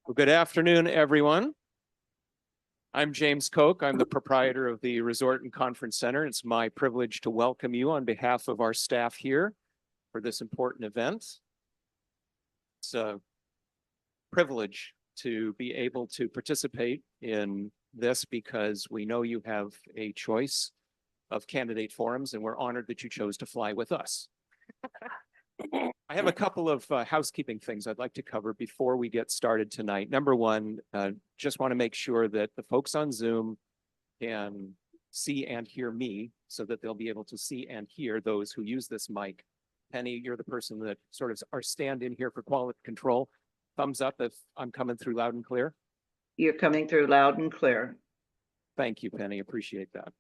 Well, good afternoon, everyone. I'm James Koch. I'm the proprietor of the Resort and Conference Center. It's my privilege to welcome you on behalf of our staff here for this important event. It's a privilege to be able to participate in this because we know you have a choice of candidate forums, and we're honored that you chose to fly with us. I have a couple of housekeeping things I'd like to cover before we get started tonight. Number one, just want to make sure that the folks on Zoom can see and hear me so that they'll be able to see and hear those who use this mic. Penny, you're the person that sort of our stand-in here for quality control. Thumbs up if I'm coming through loud and clear. You're coming through loud and clear. Thank you, Penny. Appreciate that.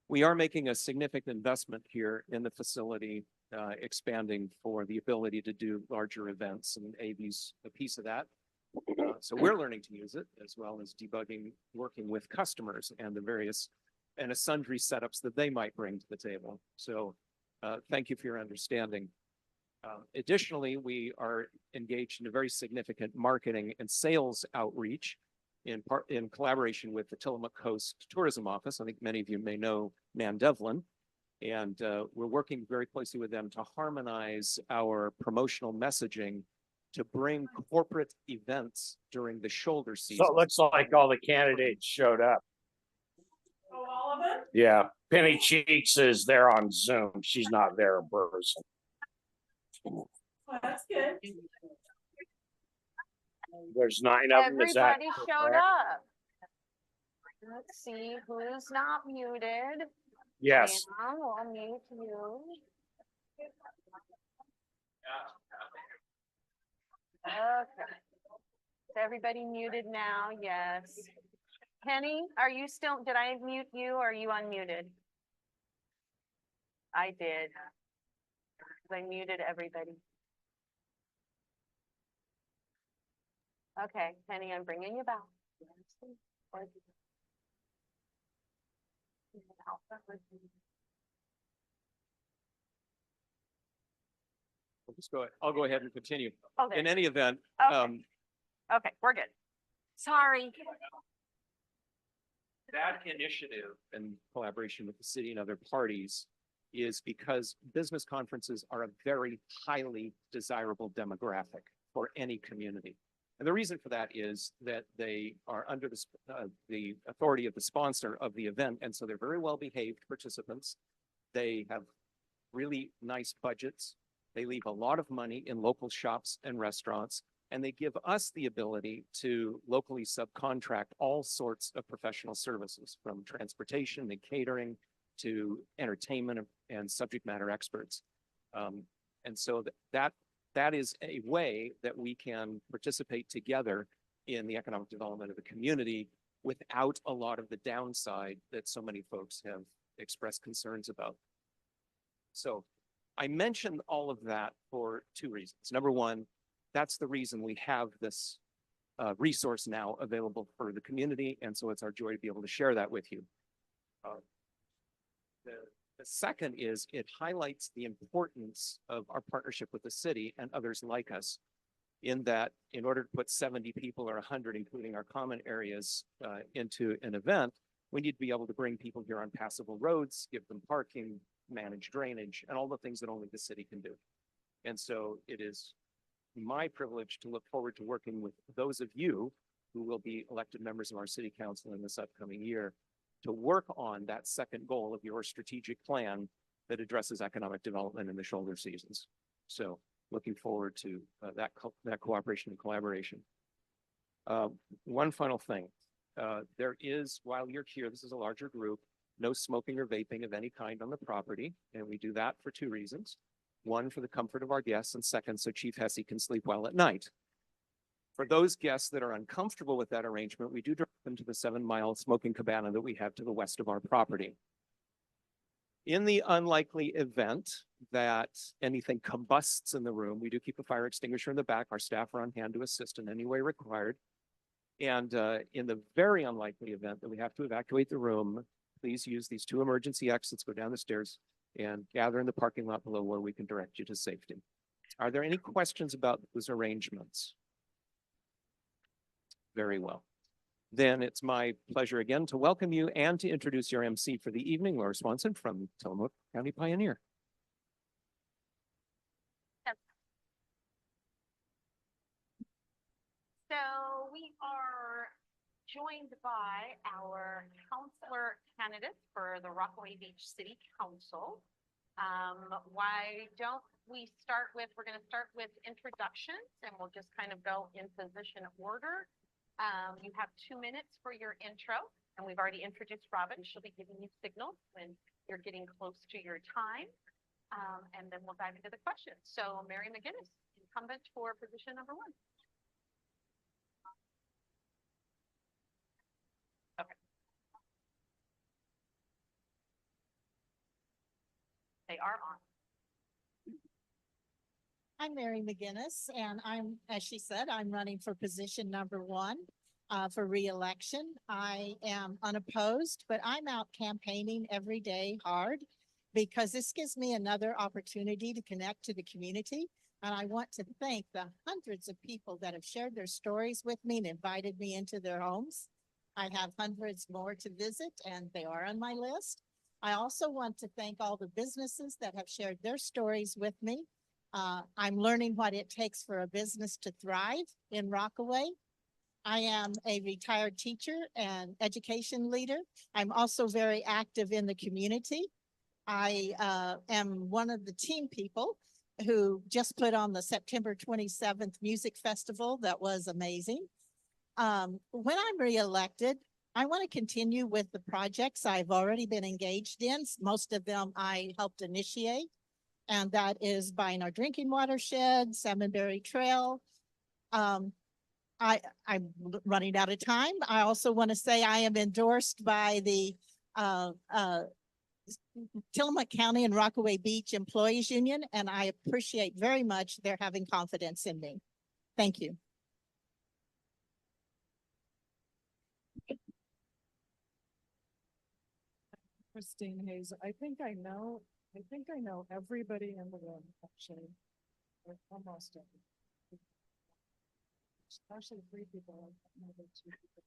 We are making a significant investment here in the facility, expanding for the ability to do larger events, and AV's a piece of that. So we're learning to use it, as well as debugging, working with customers and the various and sundry setups that they might bring to the table. So thank you for your understanding. Additionally, we are engaged in a very significant marketing and sales outreach in collaboration with the Tillamook Coast Tourism Office. I think many of you may know Nan Devlin. And we're working very closely with them to harmonize our promotional messaging to bring corporate events during the shoulder season. So it looks like all the candidates showed up. Oh, all of them? Yeah, Penny Cheeks is there on Zoom. She's not there in person. Well, that's good. There's 9 of them. Is that Everybody showed correct? up. Let's see who's not muted. Yes. Hannah, we'll mute you. Okay. Is everybody muted now? Yes. Penny, are you still, did I mute you or are you unmuted? I did. I muted everybody. Okay, Penny, I'm bringing you back. I'll go ahead and continue. Okay. In any event, Okay. Okay, we're good. Sorry. that initiative in collaboration with the city and other parties is because business conferences are a very highly desirable demographic for any community. And the reason for that is that they are under the authority of the sponsor of the event. And so they're very well-behaved participants. They have really nice budgets. They leave a lot of money in local shops and restaurants, and they give us the ability to locally subcontract all sorts of professional services, from transportation and catering to entertainment and subject matter experts. And so that is a way that we can participate together in the economic development of the community without a lot of the downside that so many folks have expressed concerns about. So I mentioned all of that for 2 reasons. Number one, that's the reason we have this resource now available for the community. And so it's our joy to be able to share that with you. The second is it highlights the importance of our partnership with the city and others like us, in that in order to put 70 people or 100, including our common areas, into an event, we need to be able to bring people here on passable roads, give them parking, manage drainage, and all the things that only the city can do. And so it is my privilege to look forward to working with those of you who will be elected members of our city council in this upcoming year to work on that second goal of your strategic plan that addresses economic development in the shoulder seasons. So looking forward to that cooperation and collaboration. One final thing. There is, while you're here, this is a larger group, no smoking or vaping of any kind on the property. And we do that for 2 reasons. One, for the comfort of our guests, and second, so Chief Hesse can sleep well at night. For those guests that are uncomfortable with that arrangement, we do direct them to the 7-mile smoking cabana that we have to the west of our property. In the unlikely event that anything combusts in the room, we do keep a fire extinguisher in the back. Our staff are on hand to assist in any way required. And in the very unlikely event that we have to evacuate the room, please use these 2 emergency exits, go down the stairs, and gather in the parking lot below where we can direct you to safety. Are there any questions about those arrangements? Very well. Then it's my pleasure again to welcome you and to introduce your MC for the evening, Laura Swanson from Tillamook County Pioneer. So we are joined by our counselor candidates for the Rockaway Beach City Council. Why don't we start with, we're going to start with introductions and we'll just kind of go in position order. You have 2 minutes for your intro and we've already introduced Robin. She'll be giving you signals when you're getting close to your time. And then we'll dive into the questions. So Mary McGinnis, incumbent for position number 1. They are on. I'm Mary McGinnis, and I'm, as she said, I'm running for position number 1 for reelection. I am unopposed, but I'm out campaigning every day hard because this gives me another opportunity to connect to the community. And I want to thank the hundreds of people that have shared their stories with me and invited me into their homes. I have hundreds more to visit, and they are on my list. I also want to thank all the businesses that have shared their stories with me. I'm learning what it takes for a business to thrive in Rockaway. I am a retired teacher and education leader. I'm also very active in the community. I am one of the team people who just put on the September 27th music festival. That was amazing. When I'm reelected, I want to continue with the projects I've already been engaged in. Most of them I helped initiate, and that is buying our drinking watershed, Salmonberry Trail. I'm running out of time. I also want to say I am endorsed by the Tillamook County and Rockaway Beach Employees Union, and I appreciate very much their having confidence in me. Thank you. Christine Hayes. I think I know everybody in the room, actually. Or almost everybody. Actually 3 people. Maybe 2 people.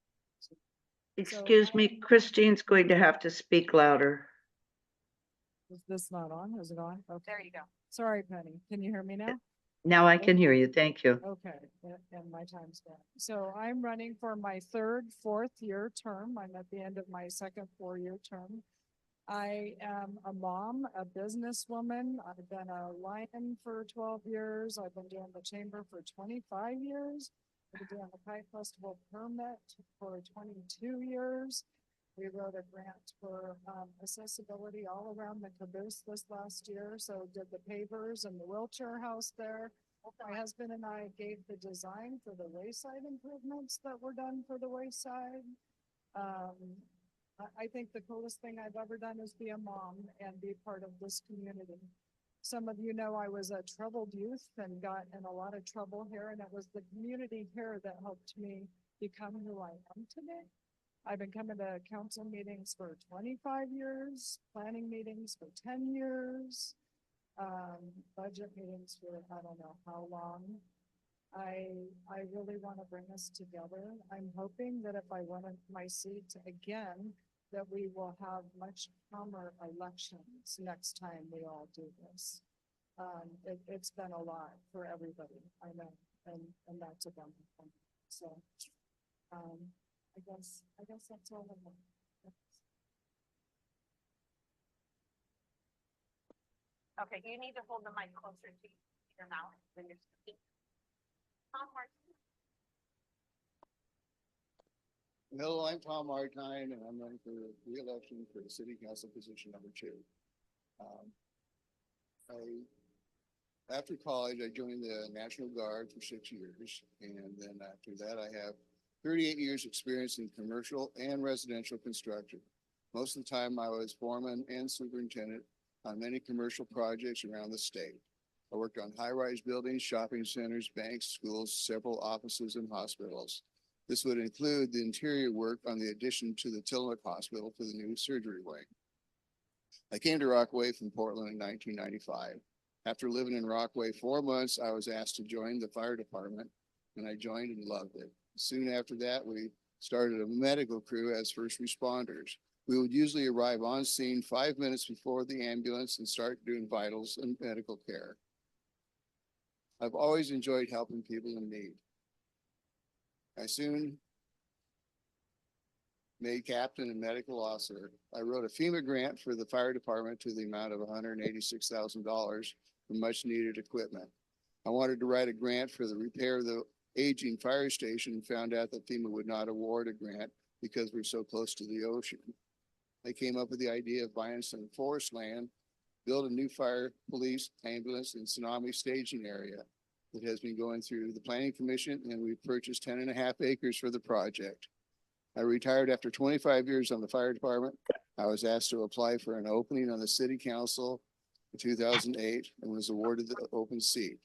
Excuse me, Christine's going to have to speak louder. Is this not on? Is it on? Okay. There you go. Sorry, Penny. Can you hear me now? Now I can hear you. Thank you. Okay, and my time's down. So I'm running for my 3rd, 4th year term. I'm at the end of my second 4-year term. I am a mom, a businesswoman. I've been a lion for 12 years. I've been doing the chamber for 25 years. I've been doing the Kite Festival permit for 22 years. We wrote a grant for accessibility all around the caboose this last year. So did the pavers and the wheelchair house there. My husband and I gave the design for the wayside improvements that were done for the wayside. I think the coolest thing I've ever done is be a mom and be part of this community. Some of you know I was a troubled youth and got in a lot of trouble here, and it was the community here that helped me become who I am today. I've been coming to council meetings for 25 years, planning meetings for 10 years, budget meetings for I don't know how long. I really want to bring us together. I'm hoping that if I win my seat again, that we will have much calmer elections next time we all do this. It's been a lot for everybody, I know, and that's a bummer. So, I guess that's all I want. Okay, you need to hold the mic closer to your mouth when you're speaking. Tom Martin. Hello, I'm Tom Martine, and I'm running for re-election for the city council position number 2. After college, I joined the National Guard for 6 years, and then after that, I have 38 years experience in commercial and residential construction. Most of the time, I was foreman and superintendent on many commercial projects around the state. I worked on high-rise buildings, shopping centers, banks, schools, several offices, and hospitals. This would include the interior work on the addition to the Tillamook Hospital for the new surgery wing. I came to Rockaway from Portland in 1995. After living in Rockaway 4 months, I was asked to join the fire department and I joined and loved it. Soon after that, we started a medical crew as first responders. We would usually arrive on scene 5 minutes before the ambulance and start doing vitals and medical care. I've always enjoyed helping people in need. I soon made captain and medical officer. I wrote a FEMA grant for the fire department to the amount of $186,000 for much needed equipment. I wanted to write a grant for the repair of the aging fire station and found out that FEMA would not award a grant because we're so close to the ocean. I came up with the idea of buying some forest land, build a new fire, police, ambulance, and tsunami staging area. It has been going through the planning commission and we've purchased 10.5 acres for the project. I retired after 25 years on the fire department. I was asked to apply for an opening on the city council in 2008 and was awarded the open seat.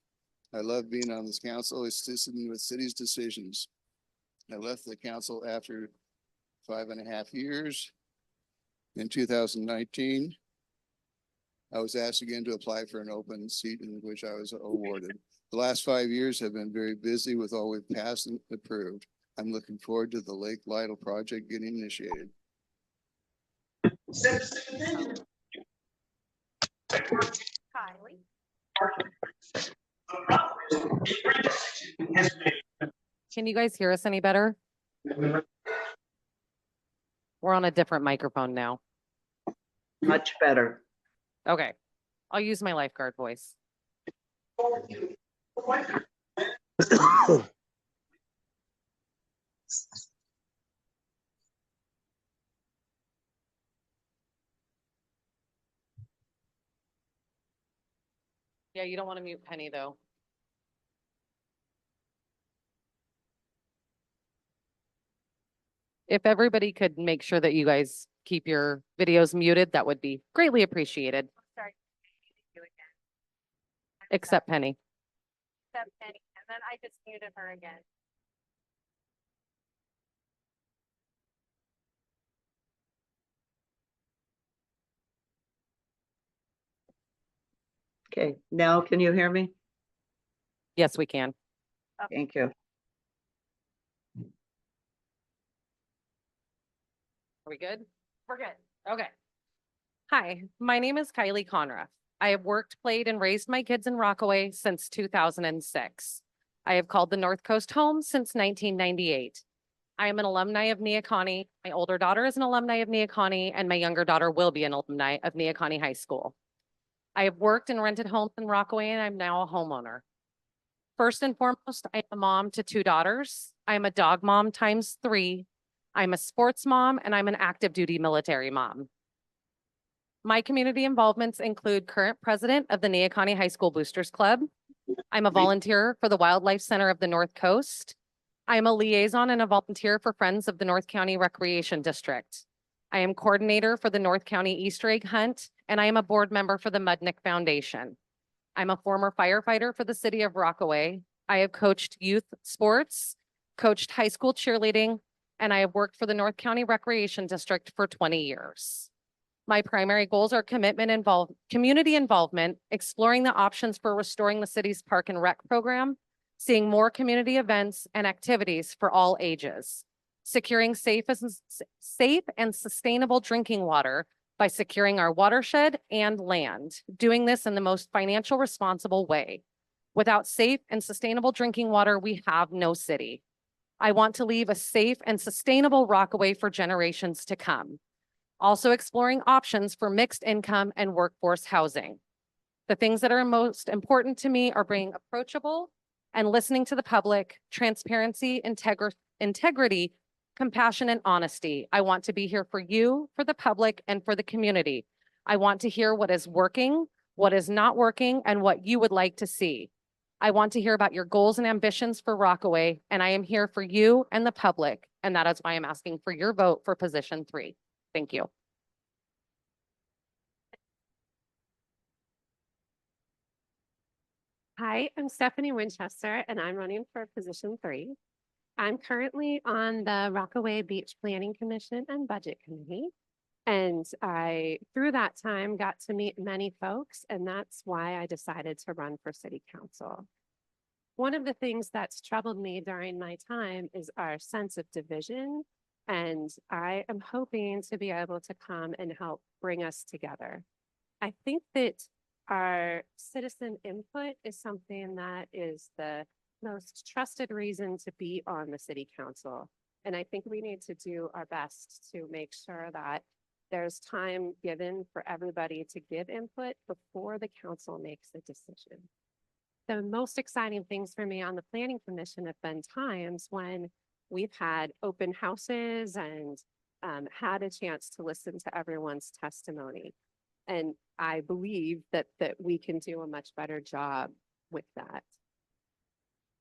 I love being on this council, assisting with city's decisions. I left the council after 5.5 years. In 2019, I was asked again to apply for an open seat in which I was awarded. The last 5 years have been very busy with all we've passed and approved. I'm looking forward to the Lake Lytle project getting initiated. Kylie. Can you guys hear us any better? We're on a different microphone now. Much better. Okay, I'll use my lifeguard voice. Yeah, you don't want to mute Penny though. If everybody could make sure that you guys keep your videos muted, that would be greatly appreciated, Sorry. You again. except Penny. Except Penny, and then I just muted her again. Okay, now can you hear me? Yes, we can. Thank you. Are we good? We're good. Okay. Hi, my name is Kylie Conrath. I have worked, played, and raised my kids in Rockaway since 2006. I have called the North Coast home since 1998. I am an alumni of Neoconi. My older daughter is an alumni of Neoconi, and my younger daughter will be an alumni of Neoconi High School. I have worked and rented homes in Rockaway, and I'm now a homeowner. First and foremost, I am a mom to 2 daughters. I am a dog mom times 3. I'm a sports mom, and I'm an active duty military mom. My community involvements include current president of the Neoconi High School Boosters Club. I'm a volunteer for the Wildlife Center of the North Coast. I am a liaison and a volunteer for Friends of the North County Recreation District. I am coordinator for the North County Easter egg hunt, and I am a board member for the Mudnick Foundation. I'm a former firefighter for the city of Rockaway. I have coached youth sports, coached high school cheerleading, and I have worked for the North County Recreation District for 20 years. My primary goals are community involvement, exploring the options for restoring the city's park and rec program, seeing more community events and activities for all ages, securing safe and sustainable drinking water by securing our watershed and land, doing this in the most financial responsible way. Without safe and sustainable drinking water, we have no city. I want to leave a safe and sustainable Rockaway for generations to come. Also exploring options for mixed income and workforce housing. The things that are most important to me are being approachable and listening to the public, transparency, integrity, compassion, and honesty. I want to be here for you, for the public, and for the community. I want to hear what is working, what is not working, and what you would like to see. I want to hear about your goals and ambitions for Rockaway, and I am here for you and the public, and that is why I'm asking for your vote for position 3. Thank you. Hi, I'm Stephanie Winchester, and I'm running for position 3. I'm currently on the Rockaway Beach Planning Commission and Budget Committee. And I, through that time, got to meet many folks, and that's why I decided to run for city council. one of the things that's troubled me during my time is our sense of division. And I am hoping to be able to come and help bring us together. I think that our citizen input is something that is the most trusted reason to be on the city council. And I think we need to do our best to make sure that there's time given for everybody to give input before the council makes a decision. The most exciting things for me on the planning commission have been times when we've had open houses and had a chance to listen to everyone's testimony. And I believe that we can do a much better job with that.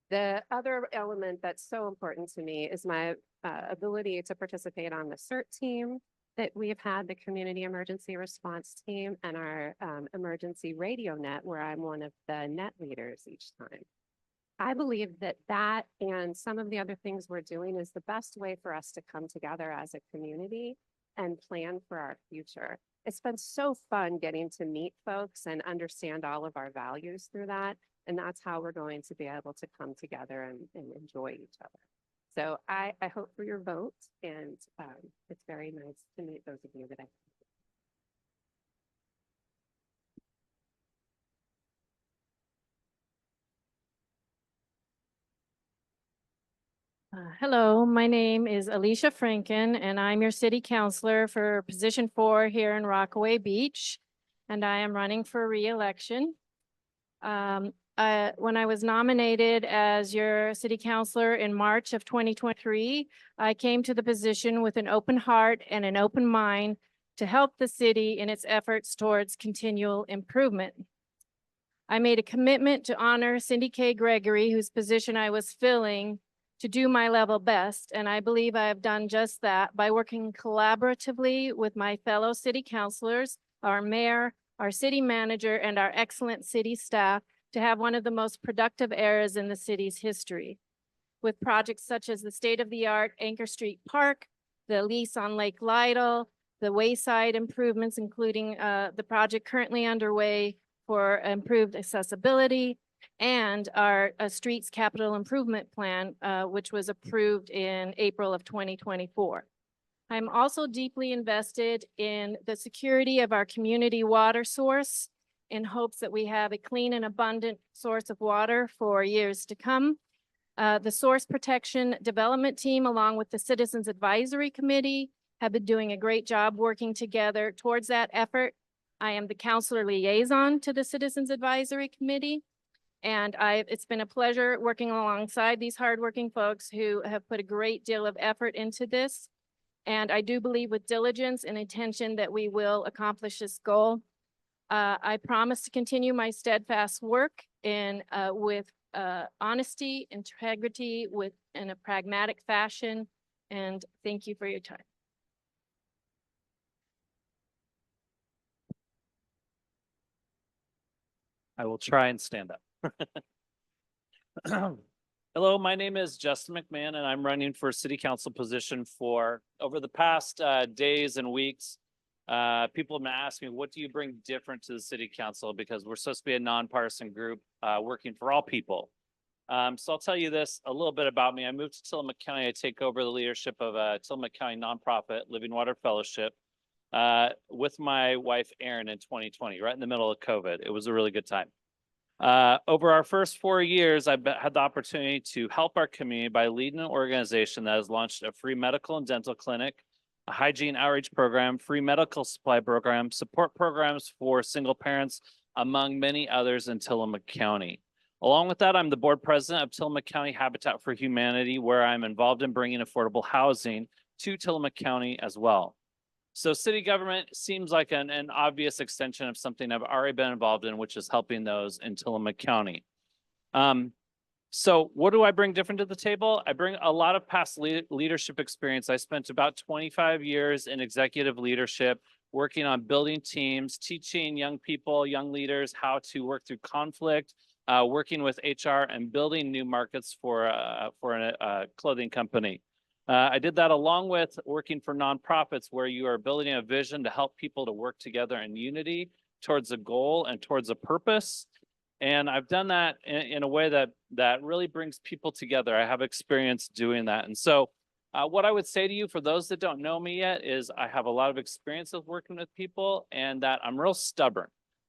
The other element that's so important to me is my ability to participate on the CERT team that we've had, the community emergency response team, and our emergency radio net, where I'm one of the net leaders each time. I believe that that and some of the other things we're doing is the best way for us to come together as a community and plan for our future. It's been so fun getting to meet folks and understand all of our values through that. And that's how we're going to be able to come together and enjoy each other. So I hope for your vote, and it's very nice to meet those of you that I. Hello, my name is Alicia Franken, and I'm your city councilor for position 4 here in Rockaway Beach, and I am running for re-election. When I was nominated as your city councilor in March of 2023, I came to the position with an open heart and an open mind to help the city in its efforts towards continual improvement. I made a commitment to honor Cindy K. Gregory, whose position I was filling, to do my level best, and I believe I have done just that by working collaboratively with my fellow city councilors, our mayor, our city manager, and our excellent city staff to have one of the most productive eras in the city's history. With projects such as the state-of-the-art Anchor Street Park, the lease on Lake Lytle, the wayside improvements, including the project currently underway for improved accessibility, and our Streets Capital Improvement Plan, which was approved in April of 2024. I'm also deeply invested in the security of our community water source in hopes that we have a clean and abundant source of water for years to come. The Source Protection Development Team, along with the Citizens Advisory Committee, have been doing a great job working together towards that effort. I am the counselor liaison to the Citizens Advisory Committee. And it's been a pleasure working alongside these hardworking folks who have put a great deal of effort into this. And I do believe with diligence and intention that we will accomplish this goal. I promise to continue my steadfast work with honesty, integrity, in a pragmatic fashion. And thank you for your time. I will try and stand up. Hello, my name is Justin McMahon, and I'm running for city council position for over the past days and weeks. People have been asking me, what do you bring different to the city council? Because we're supposed to be a nonpartisan group working for all people. So I'll tell you this a little bit about me. I moved to Tillamook County. I take over the leadership of a Tillamook County nonprofit, Living Water Fellowship, with my wife, Erin, in 2020, right in the middle of COVID. It was a really good time. Over our first 4 years, I've had the opportunity to help our community by leading an organization that has launched a free medical and dental clinic, a hygiene outreach program, free medical supply program, support programs for single parents, among many others in Tillamook County. Along with that, I'm the board president of Tillamook County Habitat for Humanity, where I'm involved in bringing affordable housing to Tillamook County as well. So city government seems like an obvious extension of something I've already been involved in, which is helping those in Tillamook County. So what do I bring different to the table? I bring a lot of past leadership experience. I spent about 25 years in executive leadership, working on building teams, teaching young people, young leaders how to work through conflict, working with HR and building new markets for a clothing company. I did that along with working for nonprofits where you are building a vision to help people to work together in unity towards a goal and towards a purpose. And I've done that in a way that really brings people together. I have experience doing that. And so what I would say to you, for those that don't know me yet, is I have a lot of experience with working with people and that I'm real stubborn.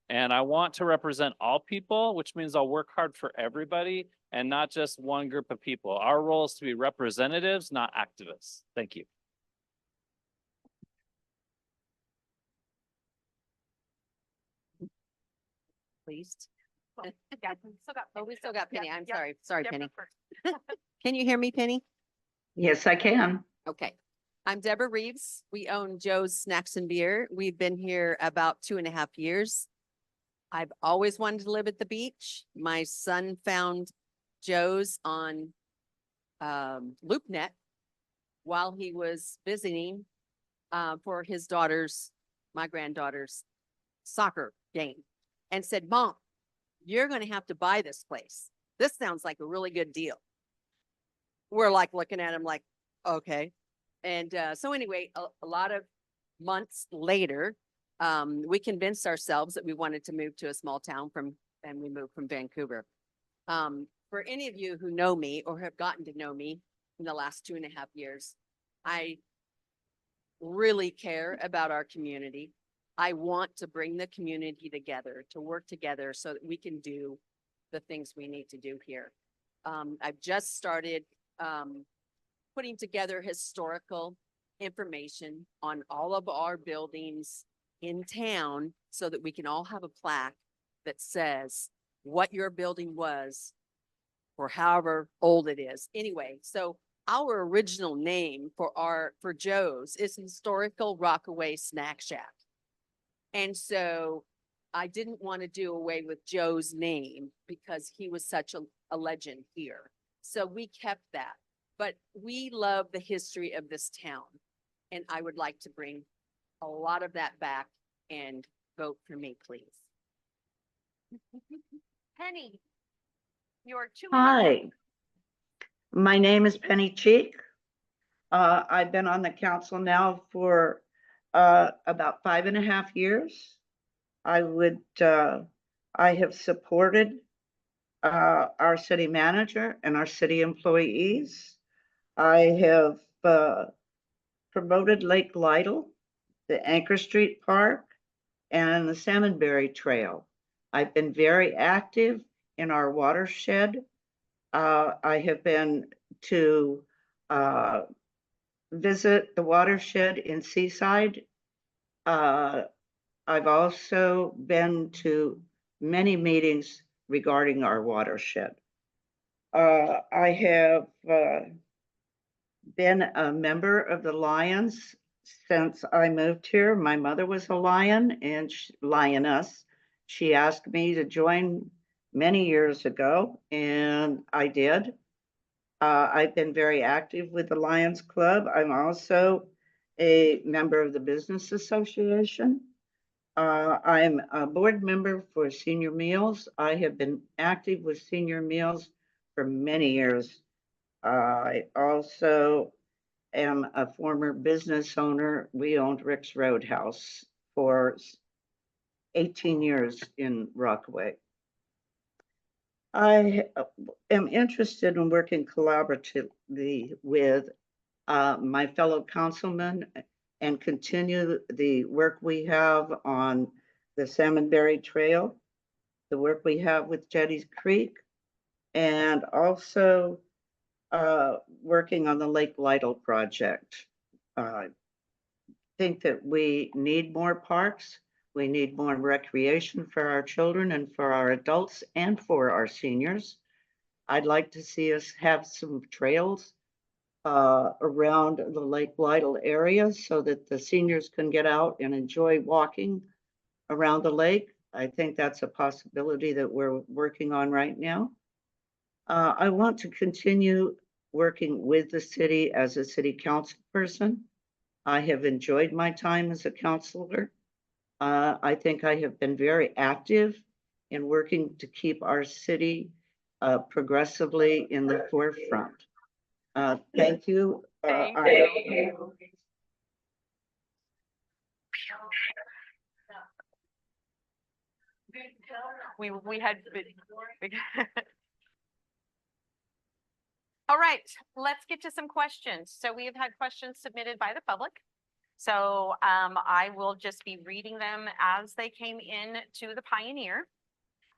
And I want to represent all people, which means I'll work hard for everybody and not just one group of people. Our role is to be representatives, not activists. Thank you. Please. Yeah, we still got. Oh, we still got Penny. Yeah, I'm yeah, sorry. Sorry, Deborah Penny. first. Can you hear me, Penny? Yes, I can. Okay. I'm Deborah Reeves. We own Joe's Snacks and Beer. We've been here about 2.5 years. I've always wanted to live at the beach. My son found Joe's on LoopNet while he was visiting for his my granddaughter's soccer game, and said, "Mom, you're going to have to buy this place. This sounds like a really good deal." We're like looking at him like, okay. And so anyway, a lot of months later, we convinced ourselves that we wanted to move to a small town and we moved from Vancouver. For any of you who know me or have gotten to know me in the last 2.5 years, I really care about our community. I want to bring the community together, to work together so that we can do the things we need to do here. I've just started putting together historical information on all of our buildings in town so that we can all have a plaque that says what your building was or however old it is. Anyway, so our original name for Joe's is Historical Rockaway Snack Shack. And so I didn't want to do away with Joe's name because he was such a legend here. So we kept that. But we love the history of this town. And I would like to bring a lot of that back, and vote for me, please. Penny, your 2 minutes. Hi, my name is Penny Cheek. I've been on the council now for about 5.5 years. I have supported our city manager and our city employees. I have promoted Lake Lytle, the Anchor Street Park, and the Salmonberry Trail. I've been very active in our watershed. I have been to visit the watershed in Seaside. I've also been to many meetings regarding our watershed. I have been a member of the Lions since I moved here. My mother was a Lion and Lioness. She asked me to join many years ago, and I did. I've been very active with the Lions Club. I'm also a member of the Business Association. I'm a board member for Senior Meals. I have been active with Senior Meals for many years. I also am a former business owner. We owned Rick's Roadhouse for 18 years in Rockaway. I am interested in working collaboratively with my fellow councilmen and continue the work we have on the Salmonberry Trail, the work we have with Jetties Creek, and also working on the Lake Lytle project. I think that we need more parks. We need more recreation for our children and for our adults and for our seniors. I'd like to see us have some trails around the Lake Lytle area so that the seniors can get out and enjoy walking around the lake. I think that's a possibility that we're working on right now. I want to continue working with the city as a city council person. I have enjoyed my time as a councilor. I think I have been very active in working to keep our city progressively in the forefront. Thank you. We had. All right, let's get to some questions. So we have had questions submitted by the public. So I will just be reading them as they came in to the Pioneer.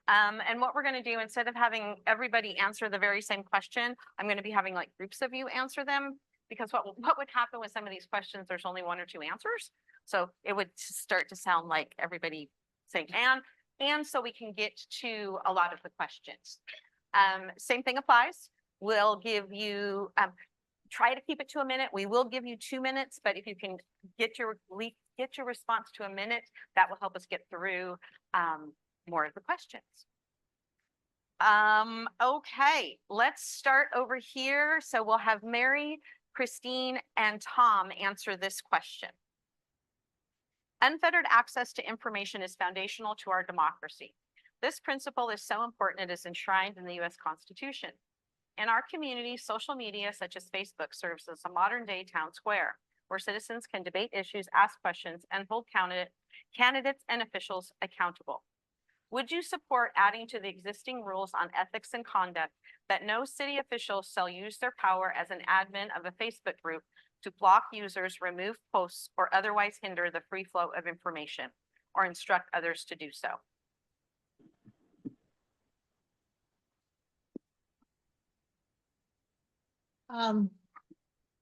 And what we're going to do, instead of having everybody answer the very same question, I'm going to be having like groups of you answer them. Because what would happen with some of these questions, there's only one or two answers. So it would start to sound like everybody saying and so we can get to a lot of the questions. Same thing applies. We'll give you, try to keep it to a minute. We will give you 2 minutes, but if you can get your response to a minute, that will help us get through more of the questions. Okay, let's start over here. So we'll have Mary, Christine, and Tom answer this question. Unfettered access to information is foundational to our democracy. This principle is so important it is enshrined in the U.S. Constitution. In our community, social media such as Facebook serves as a modern-day town square where citizens can debate issues, ask questions, and hold candidates and officials accountable. Would you support adding to the existing rules on ethics and conduct that no city official shall use their power as an admin of a Facebook group to block users, remove posts, or otherwise hinder the free flow of information, or instruct others to do so?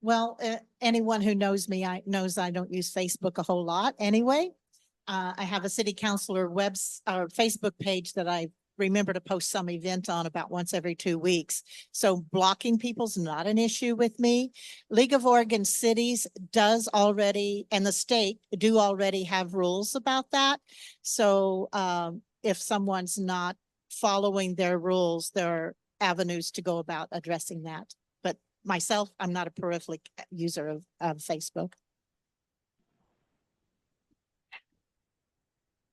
Well, anyone who knows me, knows I don't use Facebook a whole lot anyway. I have a city councilor Facebook page that I remember to post some event on about once every 2 weeks. So blocking people's not an issue with me. League of Oregon Cities does already, and the state do already have rules about that. So if someone's not following their rules, there are avenues to go about addressing that. But myself, I'm not a prolific user of Facebook.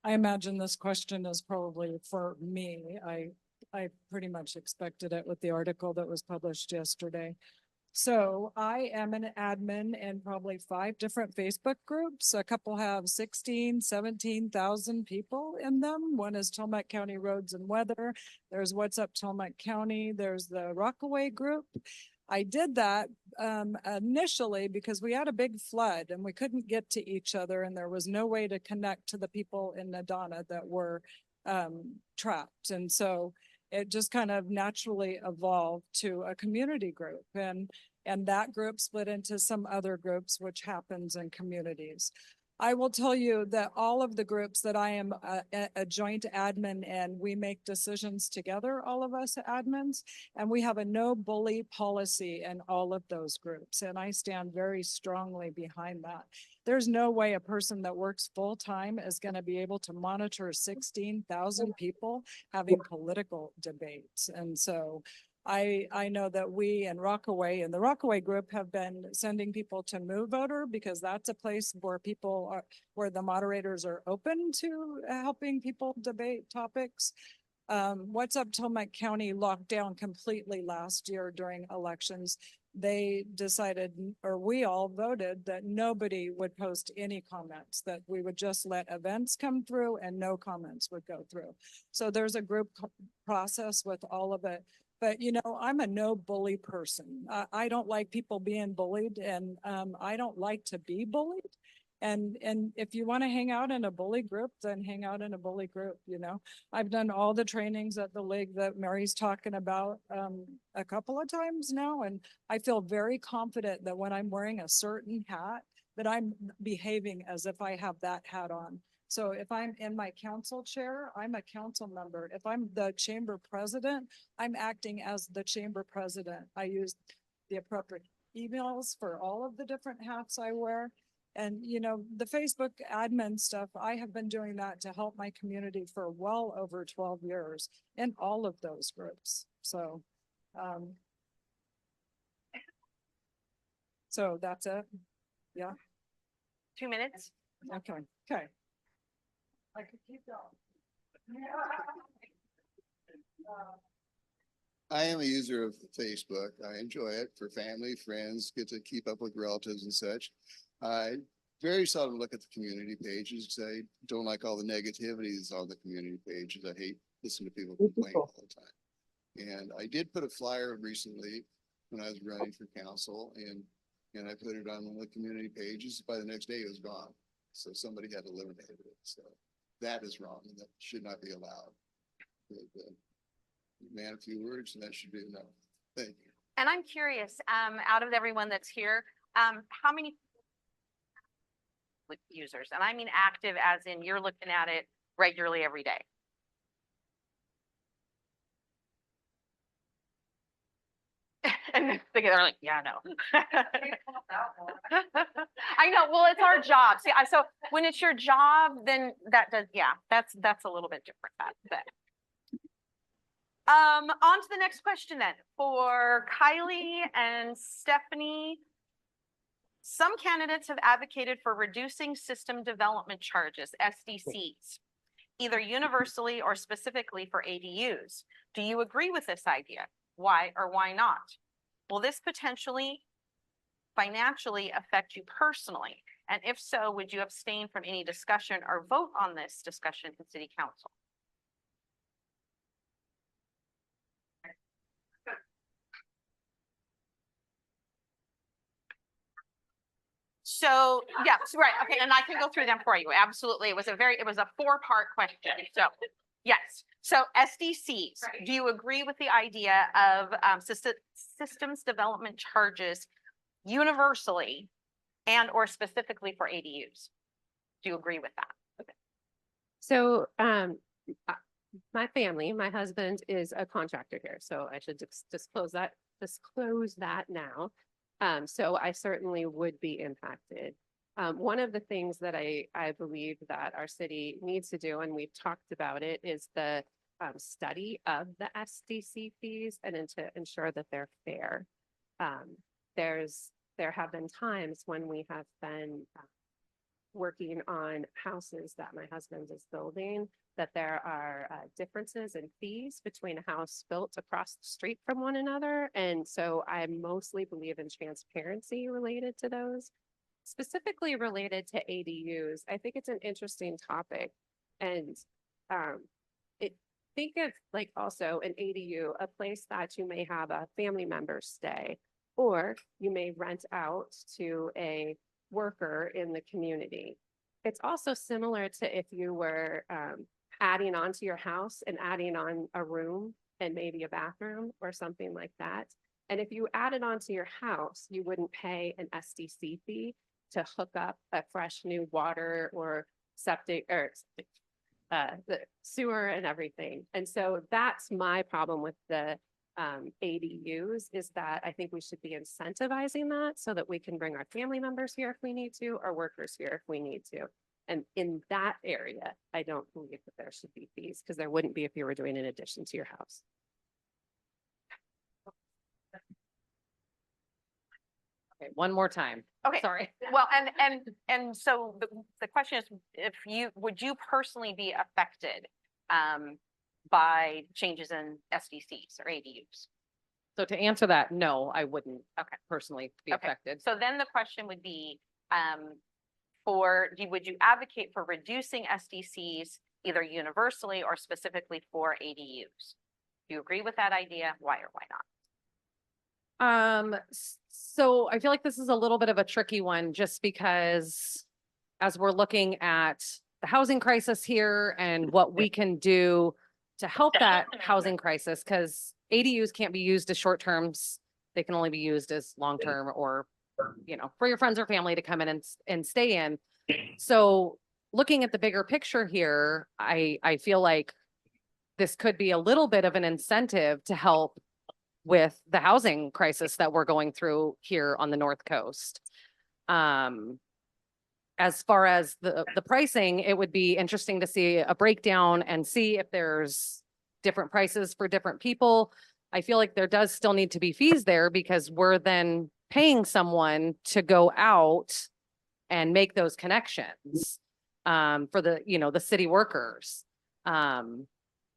I imagine this question is probably for me. I pretty much expected it with the article that was published yesterday. So I am an admin in probably 5 different Facebook groups. A couple have 16, 17,000 people in them. One is Tillamook County Roads and Weather. There's What's Up Tillamook County. There's the Rockaway group. I did that initially because we had a big flood and we couldn't get to each other and there was no way to connect to the people in Nadana that were trapped. And so it just kind of naturally evolved to a community group and that group split into some other groups, which happens in communities. I will tell you that all of the groups that I am a joint admin in, we make decisions together, all of us admins, and we have a no bully policy in all of those groups. And I stand very strongly behind that. There's no way a person that works full time is going to be able to monitor 16,000 people having political debates. And so I know that we and Rockaway and the Rockaway group have been sending people to Move Voter because that's a place where people are, where the moderators are open to helping people debate topics. What's Up Tillamook County locked down completely last year during elections. They decided, or we all voted, that nobody would post any comments, that we would just let events come through and no comments would go through. So there's a group process with all of it. But, you know, I'm a no bully person. I don't like people being bullied and I don't like to be bullied. And if you want to hang out in a bully group, then hang out in a bully group, you know. I've done all the trainings at the league that Mary's talking about a couple of times now. And I feel very confident that when I'm wearing a certain hat, that I'm behaving as if I have that hat on. So if I'm in my council chair, I'm a council member. If I'm the chamber president, I'm acting as the chamber president. I use the appropriate emails for all of the different hats I wear. And, you know, the Facebook admin stuff, I have been doing that to help my community for well over 12 years in all of those groups. So, so that's it. Yeah. 2 minutes. Okay. Okay. I could keep going. I am a user of Facebook. I enjoy it for family, friends, get to keep up with relatives and such. I very seldom look at the community pages, 'cause I don't like all the negativities on the community pages. I hate listening to people complain all the time. And I did put a flyer recently when I was running for council and I put it on one of the community pages. By the next day, it was gone. So somebody had eliminated it. So that is wrong and that should not be allowed. Man, a few words and that should be enough. Thank you. And I'm curious, out of everyone that's here, how many users, and I mean active as in you're looking at it regularly every day? And they're like, yeah, no. I know, well, it's our job. See, so when it's your job, then that does, yeah, that's a little bit different. On to the next question then. For Kylie and Stephanie, some candidates have advocated for reducing system development charges, SDCs, either universally or specifically for ADUs. Do you agree with this idea? Why or why not? Will this potentially financially affect you personally? And if so, would you abstain from any discussion or vote on this discussion in City Council? So, yeah, right, okay, and I can go through them for you, absolutely. It was a 4-part question, so, yes. So SDCs, do you agree with the idea of systems development charges universally and or specifically for ADUs? Do you agree with that? Okay. So, my family, my husband is a contractor here, so I should disclose that now. So I certainly would be impacted. One of the things that I believe that our city needs to do, and we've talked about it, is the study of the SDC fees and to ensure that they're fair. There have been times when we have been working on houses that my husband is building, that there are differences in fees between a house built across the street from one another. And so I mostly believe in transparency related to those. Specifically related to ADUs, I think it's an interesting topic. And think of like also an ADU, a place that you may have a family member stay, or you may rent out to a worker in the community. It's also similar to if you were adding on to your house and adding on a room and maybe a bathroom or something like that. And if you added on to your house, you wouldn't pay an SDC fee to hook up a fresh new water or septic or the sewer and everything. And so that's my problem with the ADUs, is that I think we should be incentivizing that so that we can bring our family members here if we need to, or workers here if we need to. And in that area, I don't believe that there should be fees, because there wouldn't be if you were doing an addition to your house. Okay, one more time. Okay. Sorry. Well, and so the question is, would you personally be affected by changes in SDCs or ADUs? So to answer that, no, I wouldn't personally be affected. So then the question would be, would you advocate for reducing SDCs either universally or specifically for ADUs? Do you agree with that idea? Why or why not? So I feel like this is a little bit of a tricky one, just because as we're looking at the housing crisis here and what we can do to help that housing crisis, because ADUs can't be used as short terms. They can only be used as long-term or, for your friends or family to come in and stay in. So looking at the bigger picture here, I feel like this could be a little bit of an incentive to help with the housing crisis that we're going through here on the North Coast. As far as the pricing, it would be interesting to see a breakdown and see if there's different prices for different people. I feel like there does still need to be fees there, because we're then paying someone to go out and make those connections for the city workers.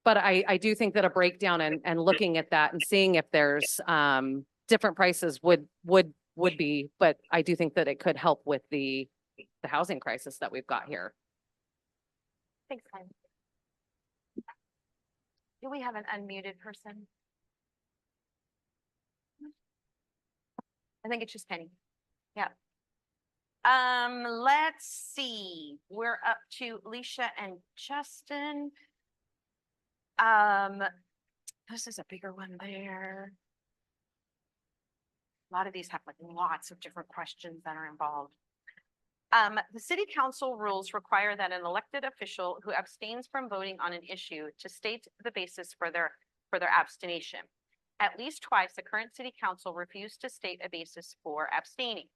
But I do think that a breakdown and looking at that and seeing if there's different prices would be, but I do think that it could help with the the housing crisis that we've got here. Thanks, Kylie. Do we have an unmuted person? I think it's just Penny. Yeah. Let's see. We're up to Alicia and Justin. This is a bigger one there. A lot of these have like lots of different questions that are involved. The city council rules require that an elected official who abstains from voting on an issue to state the basis for their abstination. At least twice, the current city council refused to state a basis for abstaining.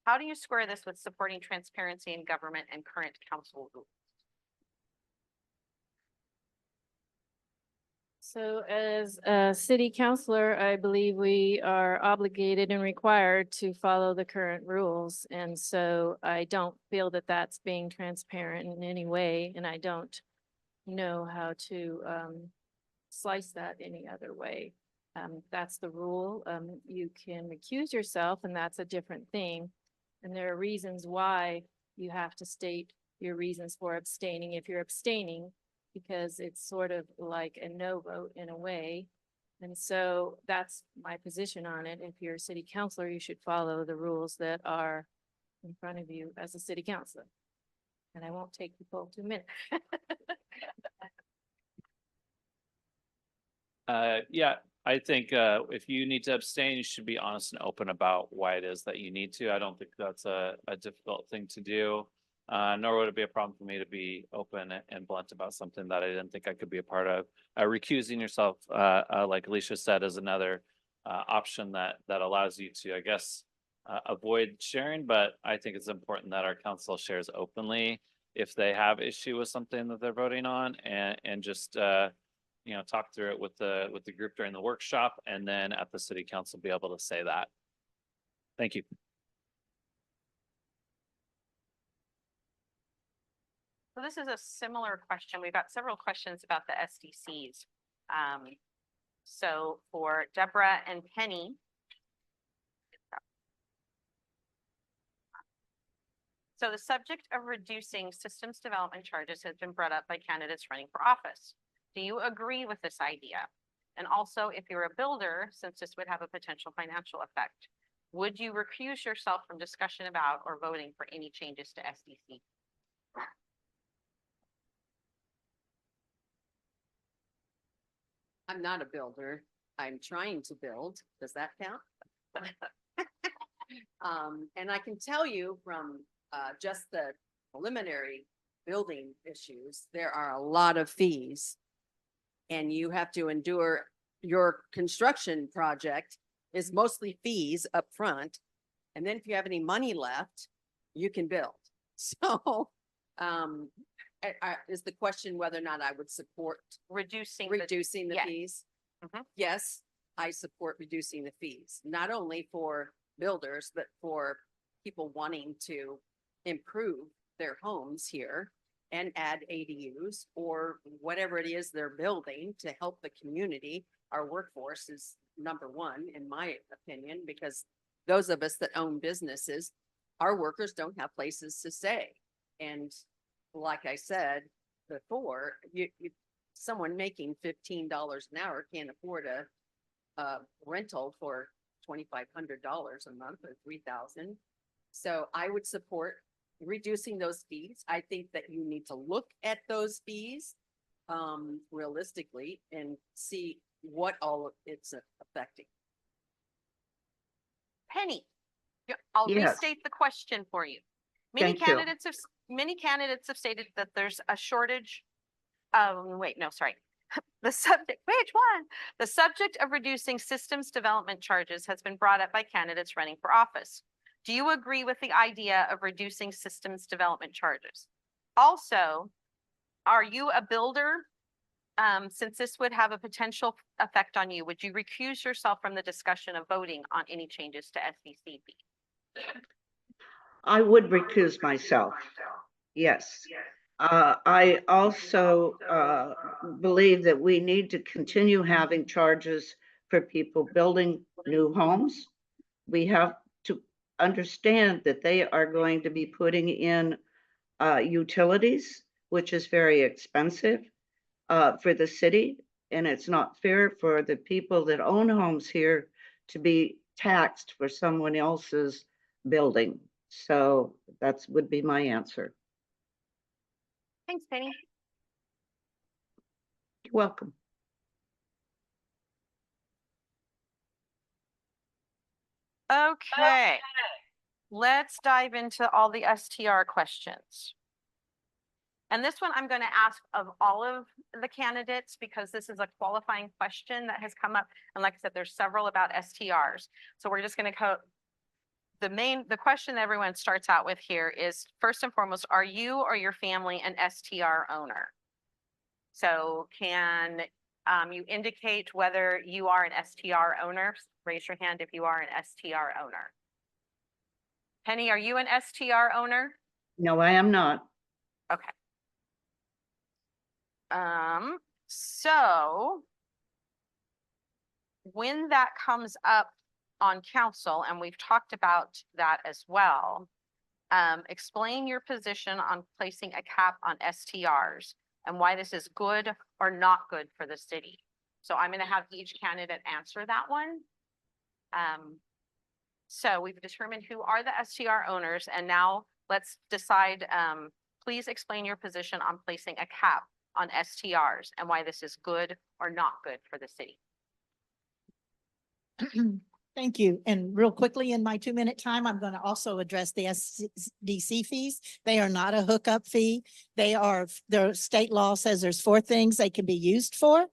How do you square this with supporting transparency in government and current council rules? So as a city councilor, I believe we are obligated and required to follow the current rules. And so I don't feel that that's being transparent in any way, and I don't know how to slice that any other way. That's the rule. You can recuse yourself, and that's a different thing. And there are reasons why you have to state your reasons for abstaining if you're abstaining, because it's sort of like a no vote in a way. And so that's my position on it. If you're a city councilor, you should follow the rules that are in front of you as a city councilor. And I won't take the full 2 minutes. Yeah, I think if you need to abstain, you should be honest and open about why it is that you need to. I don't think that's a difficult thing to do. Nor would it be a problem for me to be open and blunt about something that I didn't think I could be a part of. Recusing yourself, like Alicia said, is another option that allows you to, I guess, avoid sharing. But I think it's important that our council shares openly if they have issue with something that they're voting on, and just talk through it with the group during the workshop, and then at the city council be able to say that. Thank you. So this is a similar question. We've got several questions about the SDCs. So for Deborah and Penny. So the subject of reducing systems development charges has been brought up by candidates running for office. Do you agree with this idea? And also, if you're a builder, since this would have a potential financial effect, would you recuse yourself from discussion about or voting for any changes to SDC? I'm not a builder. I'm trying to build. Does that count? And I can tell you from just the preliminary building issues, there are a lot of fees. And you have to endure, your construction project is mostly fees up front. And then if you have any money left, you can build. So is the question whether or not I would support Reducing reducing the yes. fees? Mhm. Yes, I support reducing the fees, not only for builders, but for people wanting to improve their homes here and add ADUs or whatever it is they're building to help the community. Our workforce is number one, in my opinion, because those of us that own businesses, our workers don't have places to stay. And like I said before, someone making $15 an hour can't afford a rental for $2,500 a month or $3,000. So I would support reducing those fees. I think that you need to look at those fees realistically and see what all it's affecting. Penny, I'll Yes. restate the question for you. Many Thank you. candidates have stated that there's a shortage. Wait, no, sorry. The subject of reducing systems development charges has been brought up by candidates running for office. Do you agree with the idea of reducing systems development charges? Also, are you a builder? Since this would have a potential effect on you, would you recuse yourself from the discussion of voting on any changes to SDCB? I would recuse myself. Yes. I also believe that we need to continue having charges for people building new homes. We have to understand that they are going to be putting in utilities, which is very expensive for the city. And it's not fair for the people that own homes here to be taxed for someone else's building. So that's would be my answer. Thanks, Penny. You're welcome. Okay, let's dive into all the STR questions. And this one I'm going to ask of all of the candidates because this is a qualifying question that has come up. And like I said, there's several about STRs. So we're just going to the question that everyone starts out with here is, first and foremost, are you or your family an STR owner? So can you indicate whether you are an STR owner? Raise your hand if you are an STR owner. Penny, are you an STR owner? No, I am not. Okay. So when that comes up on council, and we've talked about that as well, explain your position on placing a cap on STRs and why this is good or not good for the city. So I'm going to have each candidate answer that one. So we've determined who are the STR owners, and now let's decide, please explain your position on placing a cap on STRs and why this is good or not good for the city. Thank you. And real quickly, in my 2-minute time, I'm going to also address the SDC fees. They are not a hookup fee. Their state law says there's 4 things they can be used for.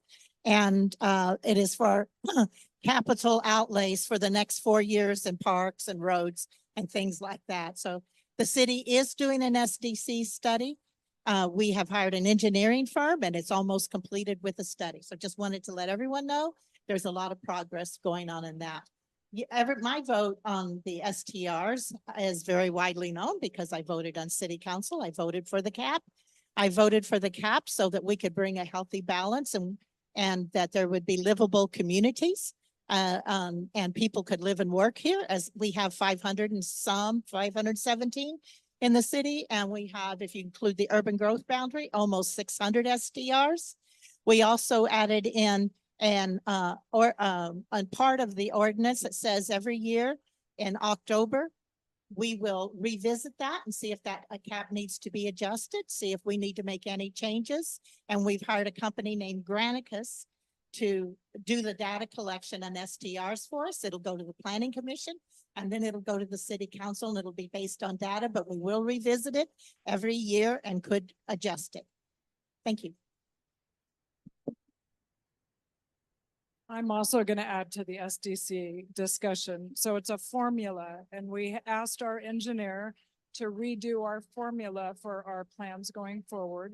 And it is for capital outlays for the next 4 years in parks and roads and things like that. So the city is doing an SDC study. We have hired an engineering firm and it's almost completed with the study. So just wanted to let everyone know there's a lot of progress going on in that. My vote on the STRs is very widely known because I voted on city council. I voted for the cap. I voted for the cap so that we could bring a healthy balance and that there would be livable communities and people could live and work here, as we have 517 in the city. And we have, if you include the urban growth boundary, almost 600 STRs. We also added in on part of the ordinance that says every year in October, we will revisit that and see if that cap needs to be adjusted, see if we need to make any changes. And we've hired a company named Granicus to do the data collection on STRs for us. It'll go to the planning commission and then it'll go to the city council and it'll be based on data, but we will revisit it every year and could adjust it. Thank you. I'm also going to add to the SDC discussion. So it's a formula, and we asked our engineer to redo our formula for our plans going forward.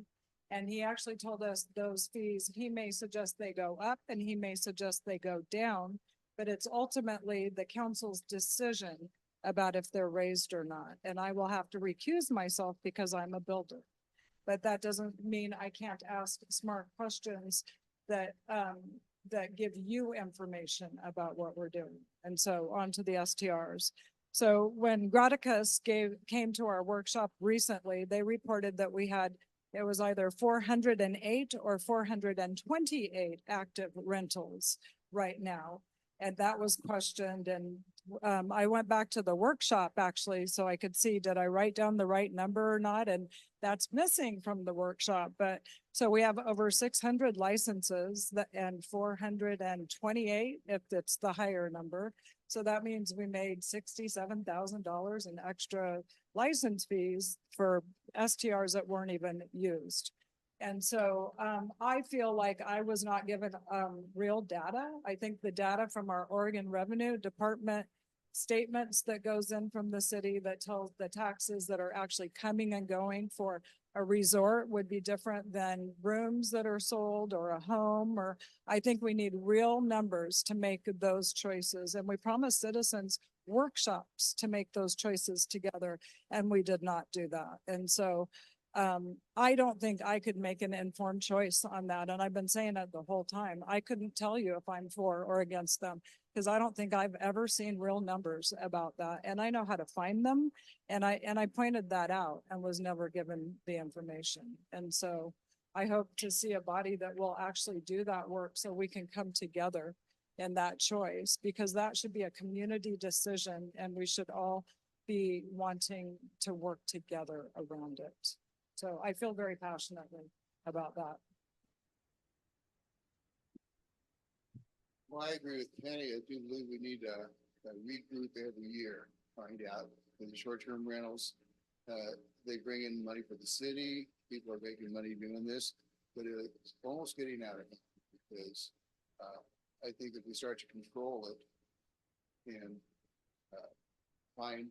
And he actually told us those fees, he may suggest they go up and he may suggest they go down, but it's ultimately the council's decision about if they're raised or not. And I will have to recuse myself because I'm a builder. But that doesn't mean I can't ask smart questions that give you information about what we're doing. And so on to the STRs. So when Granicus came to our workshop recently, they reported that it was either 408 or 428 active rentals right now. And that was questioned. And I went back to the workshop actually, so I could see, did I write down the right number or not? And that's missing from the workshop. But so we have over 600 licenses and 428 if it's the higher number. So that means we made $67,000 in extra license fees for STRs that weren't even used. And so I feel like I was not given real data. I think the data from our Oregon Revenue Department statements that goes in from the city that tells the taxes that are actually coming and going for a resort would be different than rooms that are sold or a home, or I think we need real numbers to make those choices. And we promised citizens workshops to make those choices together, and we did not do that. And so I don't think I could make an informed choice on that. And I've been saying it the whole time. I couldn't tell you if I'm for or against them because I don't think I've ever seen real numbers about that. And I know how to find them. And I pointed that out and was never given the information. And so I hope to see a body that will actually do that work so we can come together in that choice, because that should be a community decision and we should all be wanting to work together around it. So I feel very passionately about that. Well, I agree with Penny. I do believe we need a regroup every year, find out for the short-term rentals. They bring in money for the city. People are making money doing this, but it's almost getting out of hand because I think if we start to control it and find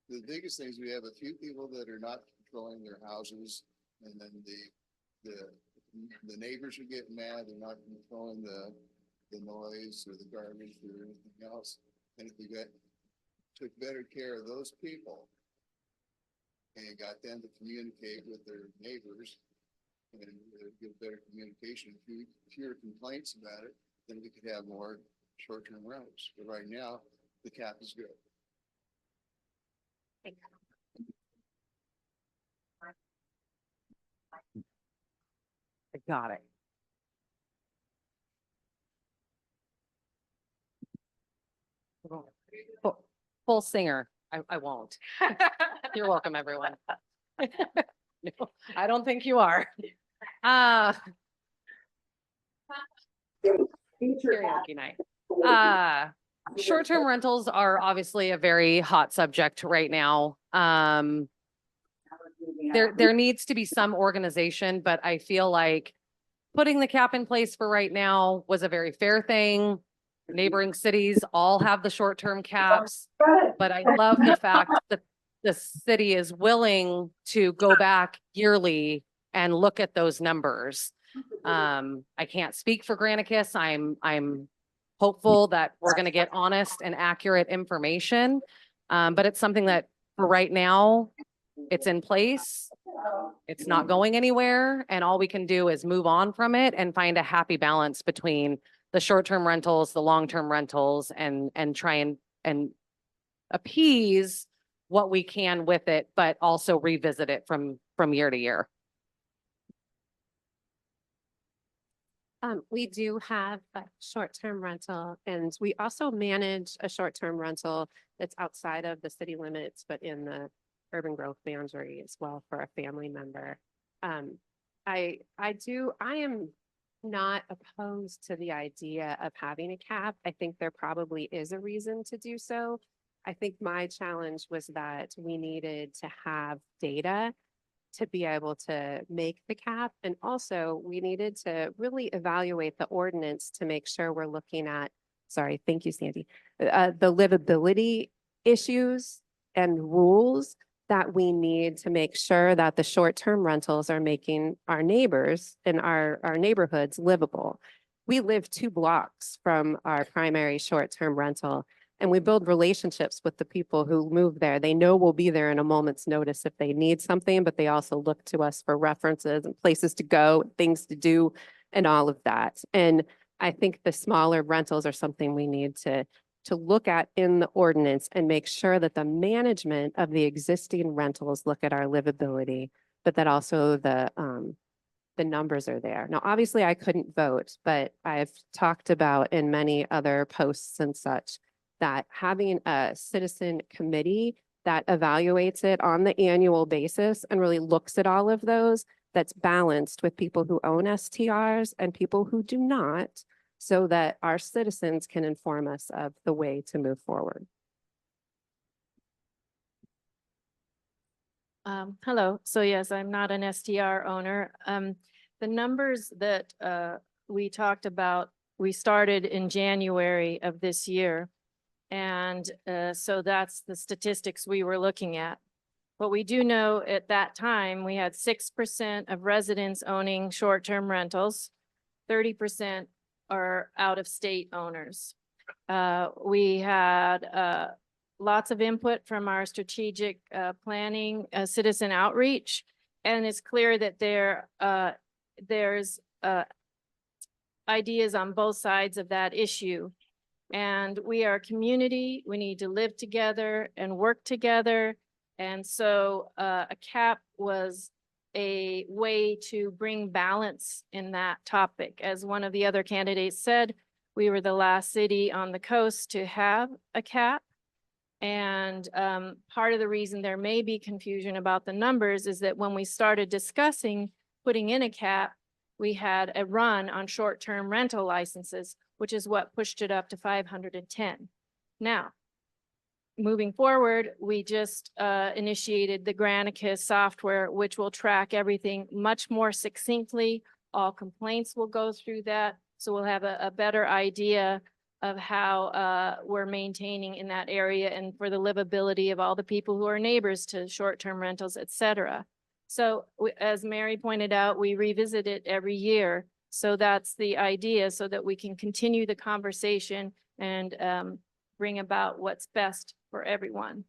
the biggest things, we have a few people that are not controlling their houses, and then the neighbors are getting mad. They're not controlling the noise or the garbage or anything else. And if we took better care of those people and got them to communicate with their neighbors and get better communication, fewer complaints about it, then we could have more short-term rentals. But right now, the cap is good. I got it. Full singer. I won't. You're welcome, everyone. No, I don't think you are. Karaoke night. Short-term rentals are obviously a very hot subject right now. There needs to be some organization, but I feel like putting the cap in place for right now was a very fair thing. Neighboring cities all have the short-term caps, but I love the fact that the city is willing to go back yearly and look at those numbers. I can't speak for Granicus. I'm hopeful that we're going to get honest and accurate information. But it's something that for right now, it's in place. It's not going anywhere. And all we can do is move on from it and find a happy balance between the short-term rentals, the long-term rentals, and try and appease what we can with it, but also revisit it from year to year. We do have a short-term rental, and we also manage a short-term rental that's outside of the city limits, but in the urban growth boundary as well for a family member. I am not opposed to the idea of having a cap. I think there probably is a reason to do so. I think my challenge was that we needed to have data to be able to make the cap. And also we needed to really evaluate the ordinance to make sure we're looking at, sorry, thank you, Sandy, the livability issues and rules that we need to make sure that the short-term rentals are making our neighbors in our neighborhoods livable. We live 2 blocks from our primary short-term rental, and we build relationships with the people who move there. They know we'll be there in a moment's notice if they need something, but they also look to us for references and places to go, things to do, and all of that. And I think the smaller rentals are something we need to look at in the ordinance and make sure that the management of the existing rentals look at our livability, but that also the numbers are there. Now, obviously I couldn't vote, but I've talked about in many other posts and such that having a citizen committee that evaluates it on the annual basis and really looks at all of those, that's balanced with people who own STRs and people who do not, so that our citizens can inform us of the way to move forward. Hello. So yes, I'm not an STR owner. The numbers that we talked about, we started in January of this year. And so that's the statistics we were looking at. What we do know at that time, we had 6% of residents owning short-term rentals, 30% are out-of-state owners. We had lots of input from our strategic planning, citizen outreach. And it's clear that there's ideas on both sides of that issue. And we are a community, we need to live together and work together. And so a cap was a way to bring balance in that topic. As one of the other candidates said, we were the last city on the coast to have a cap. And part of the reason there may be confusion about the numbers is that when we started discussing putting in a cap, we had a run on short-term rental licenses, which is what pushed it up to 510. Now, moving forward, we just initiated the Granicus software, which will track everything much more succinctly. All complaints will go through that. So we'll have a better idea of how we're maintaining in that area and for the livability of all the people who are neighbors to short-term rentals, et cetera. So as Mary pointed out, we revisit it every year. So that's the idea, so that we can continue the conversation and bring about what's best for everyone.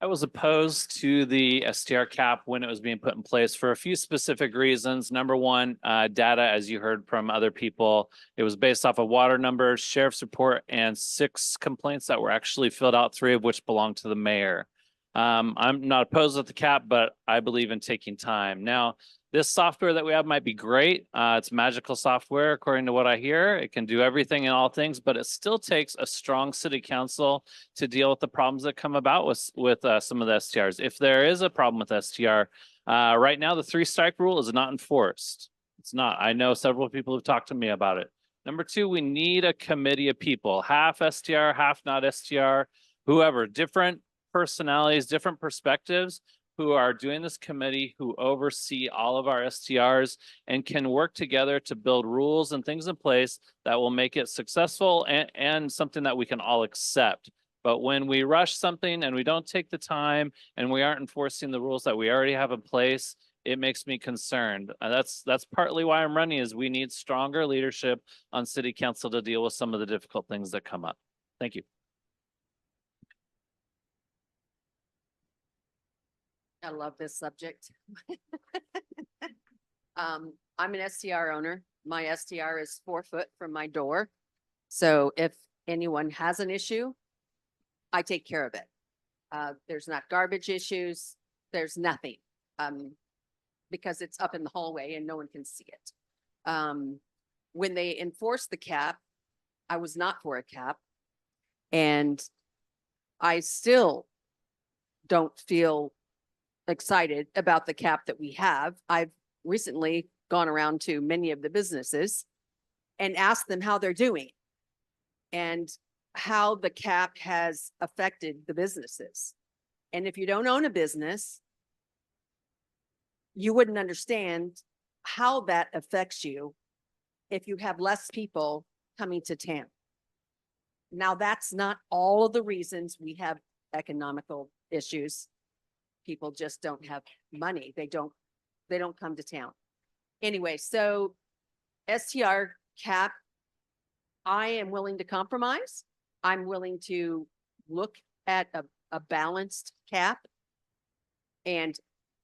I was opposed to the STR cap when it was being put in place for a few specific reasons. Number one, data, as you heard from other people, it was based off of water numbers, sheriff's report, and 6 complaints that were actually filled out, 3 of which belong to the mayor. I'm not opposed to the cap, but I believe in taking time. Now, this software that we have might be great. It's magical software, according to what I hear. It can do everything and all things, but it still takes a strong city council to deal with the problems that come about with some of the STRs. If there is a problem with STR, right now the 3-strike rule is not enforced. It's not. I know several people have talked to me about it. Number 2, we need a committee of people, half STR, half not STR, whoever, different personalities, different perspectives, who are doing this committee, who oversee all of our STRs and can work together to build rules and things in place that will make it successful and something that we can all accept. But when we rush something and we don't take the time and we aren't enforcing the rules that we already have in place, it makes me concerned. That's partly why I'm running, is we need stronger leadership on city council to deal with some of the difficult things that come up. Thank you. I love this subject. I'm an STR owner. My STR is 4 foot from my door. So if anyone has an issue, I take care of it. There's not garbage issues. There's nothing. Because it's up in the hallway and no one can see it. When they enforced the cap, I was not for a cap. And I still don't feel excited about the cap that we have. I've recently gone around to many of the businesses and asked them how they're doing and how the cap has affected the businesses. And if you don't own a business, you wouldn't understand how that affects you if you have less people coming to town. Now, that's not all of the reasons we have economical issues. People just don't have money. They don't come to town. Anyway, so STR cap, I am willing to compromise. I'm willing to look at a balanced cap. And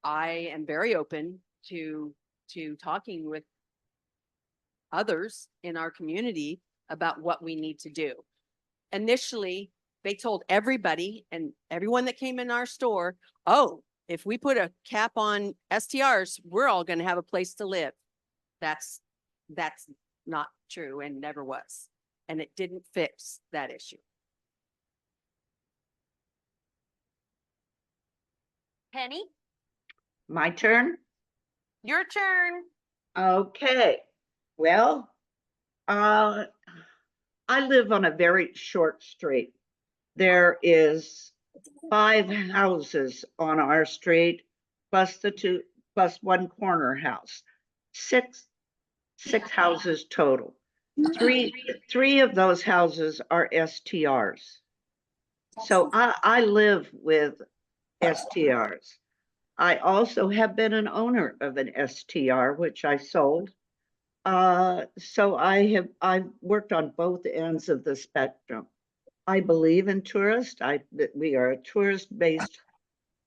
I am very open to talking with others in our community about what we need to do. Initially, they told everybody and everyone that came in our store, oh, if we put a cap on STRs, we're all going to have a place to live. That's not true and never was. And it didn't fix that issue. Penny, My turn? your turn. Okay, well, I live on a very short street. There is 5 houses on our street, plus one corner house. Six houses total. Three of those houses are STRs. So I live with STRs. I also have been an owner of an STR, which I sold. So I've worked on both ends of the spectrum. I believe in tourists. That we are a tourist-based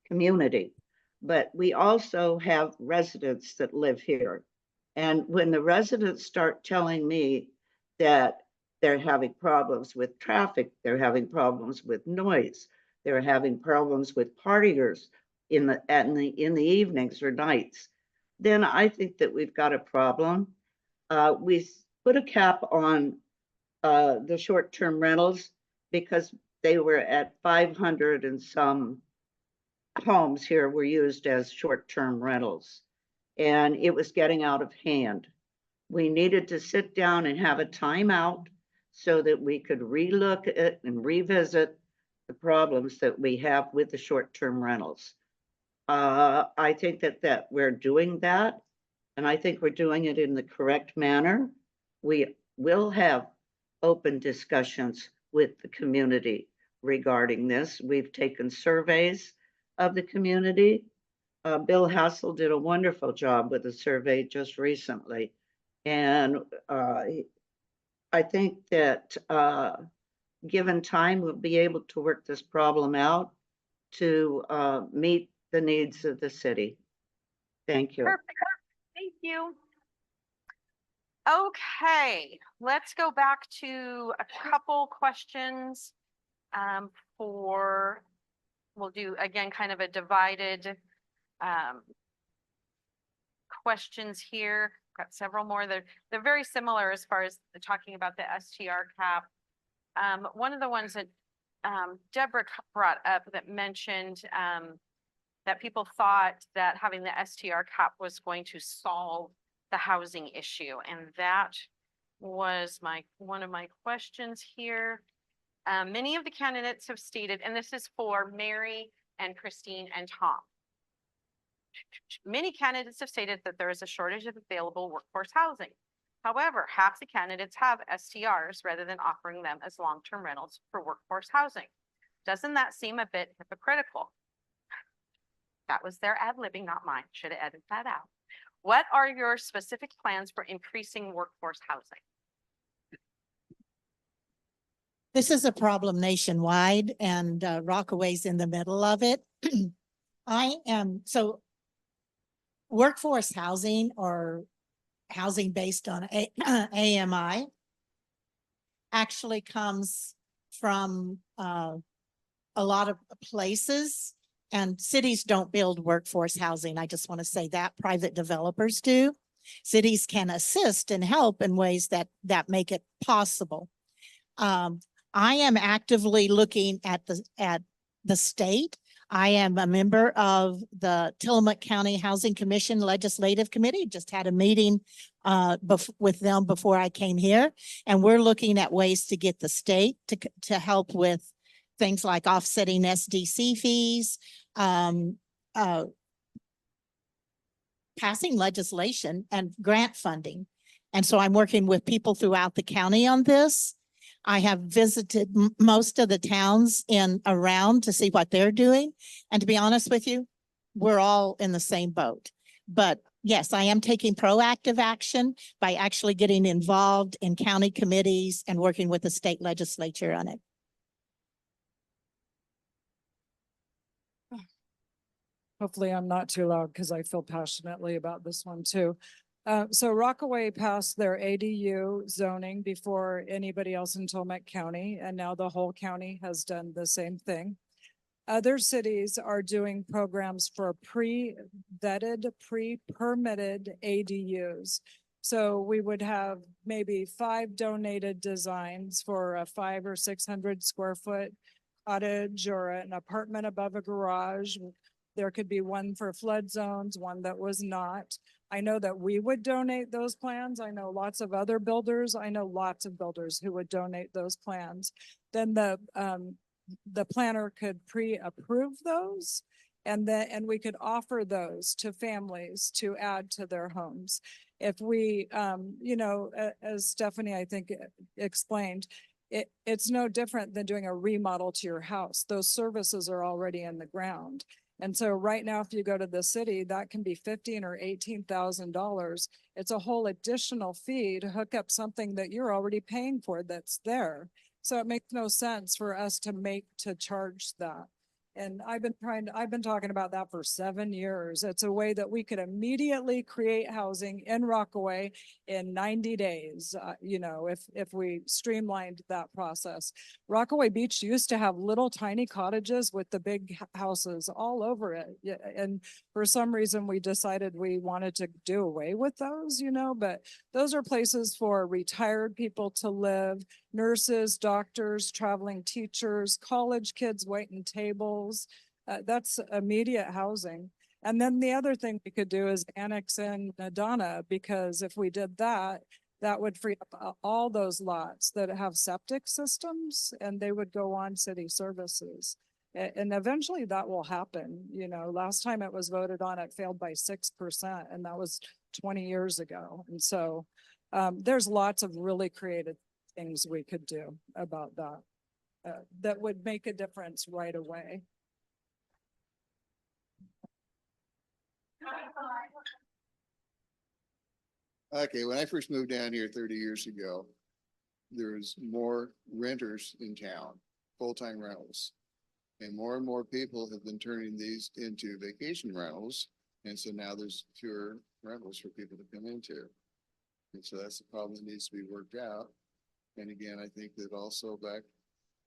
community, but we also have residents that live here. And when the residents start telling me that they're having problems with traffic, they're having problems with noise, they're having problems with partiers in the evenings or nights, then I think that we've got a problem. We put a cap on the short-term rentals because they were at 500 and some homes here were used as short-term rentals, and it was getting out of hand. We needed to sit down and have a timeout so that we could relook at and revisit the problems that we have with the short-term rentals. I think that we're doing that, and I think we're doing it in the correct manner. We will have open discussions with the community regarding this. We've taken surveys of the community. Bill Hassel did a wonderful job with a survey just recently. And I think that given time, we'll be able to work this problem out to meet the needs of the city. Thank you. Perfect. Thank you. Okay, let's go back to a couple questions we'll do again kind of a divided questions here. Got several more. They're very similar as far as talking about the STR cap. One of the ones that Deborah brought up that mentioned that people thought that having the STR cap was going to solve the housing issue. And that was one of my questions here. Many of the candidates have stated, and this is for Mary and Christine and Tom. Many candidates have stated that there is a shortage of available workforce housing. However, half the candidates have STRs rather than offering them as long-term rentals for workforce housing. Doesn't that seem a bit hypocritical? That was their ad-libbing, not mine. Should have edited that out. What are your specific plans for increasing workforce housing? This is a problem nationwide, and Rockaway's in the middle of it. Workforce housing or housing based on AMI actually comes from a lot of places, and cities don't build workforce housing. I just want to say that private developers do. Cities can assist and help in ways that make it possible. I am actively looking at the state. I am a member of the Tillamook County Housing Commission Legislative Committee. Just had a meeting with them before I came here, and we're looking at ways to get the state to help with things like offsetting SDC fees, passing legislation and grant funding. And so I'm working with people throughout the county on this. I have visited most of the towns around to see what they're doing. And to be honest with you, we're all in the same boat. But yes, I am taking proactive action by actually getting involved in county committees and working with the state legislature on it. Hopefully I'm not too loud because I feel passionately about this one too. So Rockaway passed their ADU zoning before anybody else in Tillamook County, and now the whole county has done the same thing. Other cities are doing programs for pre-vetted, pre-permitted ADUs. So we would have maybe 5 donated designs for a 500 or 600 square foot cottage or an apartment above a garage. There could be one for flood zones, one that was not. I know that we would donate those plans. I know lots of other builders. I know lots of builders who would donate those plans. Then the planner could pre-approve those, and we could offer those to families to add to their homes. If we, as Stephanie, I think, explained, it's no different than doing a remodel to your house. Those services are already in the ground. And so right now, if you go to the city, that can be $15,000 or $18,000. It's a whole additional fee to hook up something that you're already paying for that's there. So it makes no sense for us to charge that. And I've been talking about that for 7 years. It's a way that we could immediately create housing in Rockaway in 90 days, if we streamlined that process. Rockaway Beach used to have little tiny cottages with the big houses all over it. Yeah, and for some reason, we decided we wanted to do away with those, but those are places for retired people to live, nurses, doctors, traveling teachers, college kids waiting tables. That's immediate housing. And then the other thing we could do is annex in Nadana, because if we did that, that would free up all those lots that have septic systems, and they would go on city services. And eventually that will happen. Last time it was voted on, it failed by 6%, and that was 20 years ago. And so there's lots of really creative things we could do about that, that would make a difference right away. Okay, when I first moved down here 30 years ago, there was more renters in town, full-time rentals. And more people have been turning these into vacation rentals. And so now there's fewer rentals for people to come into. And so that's the problem that needs to be worked out. And again, I think that also like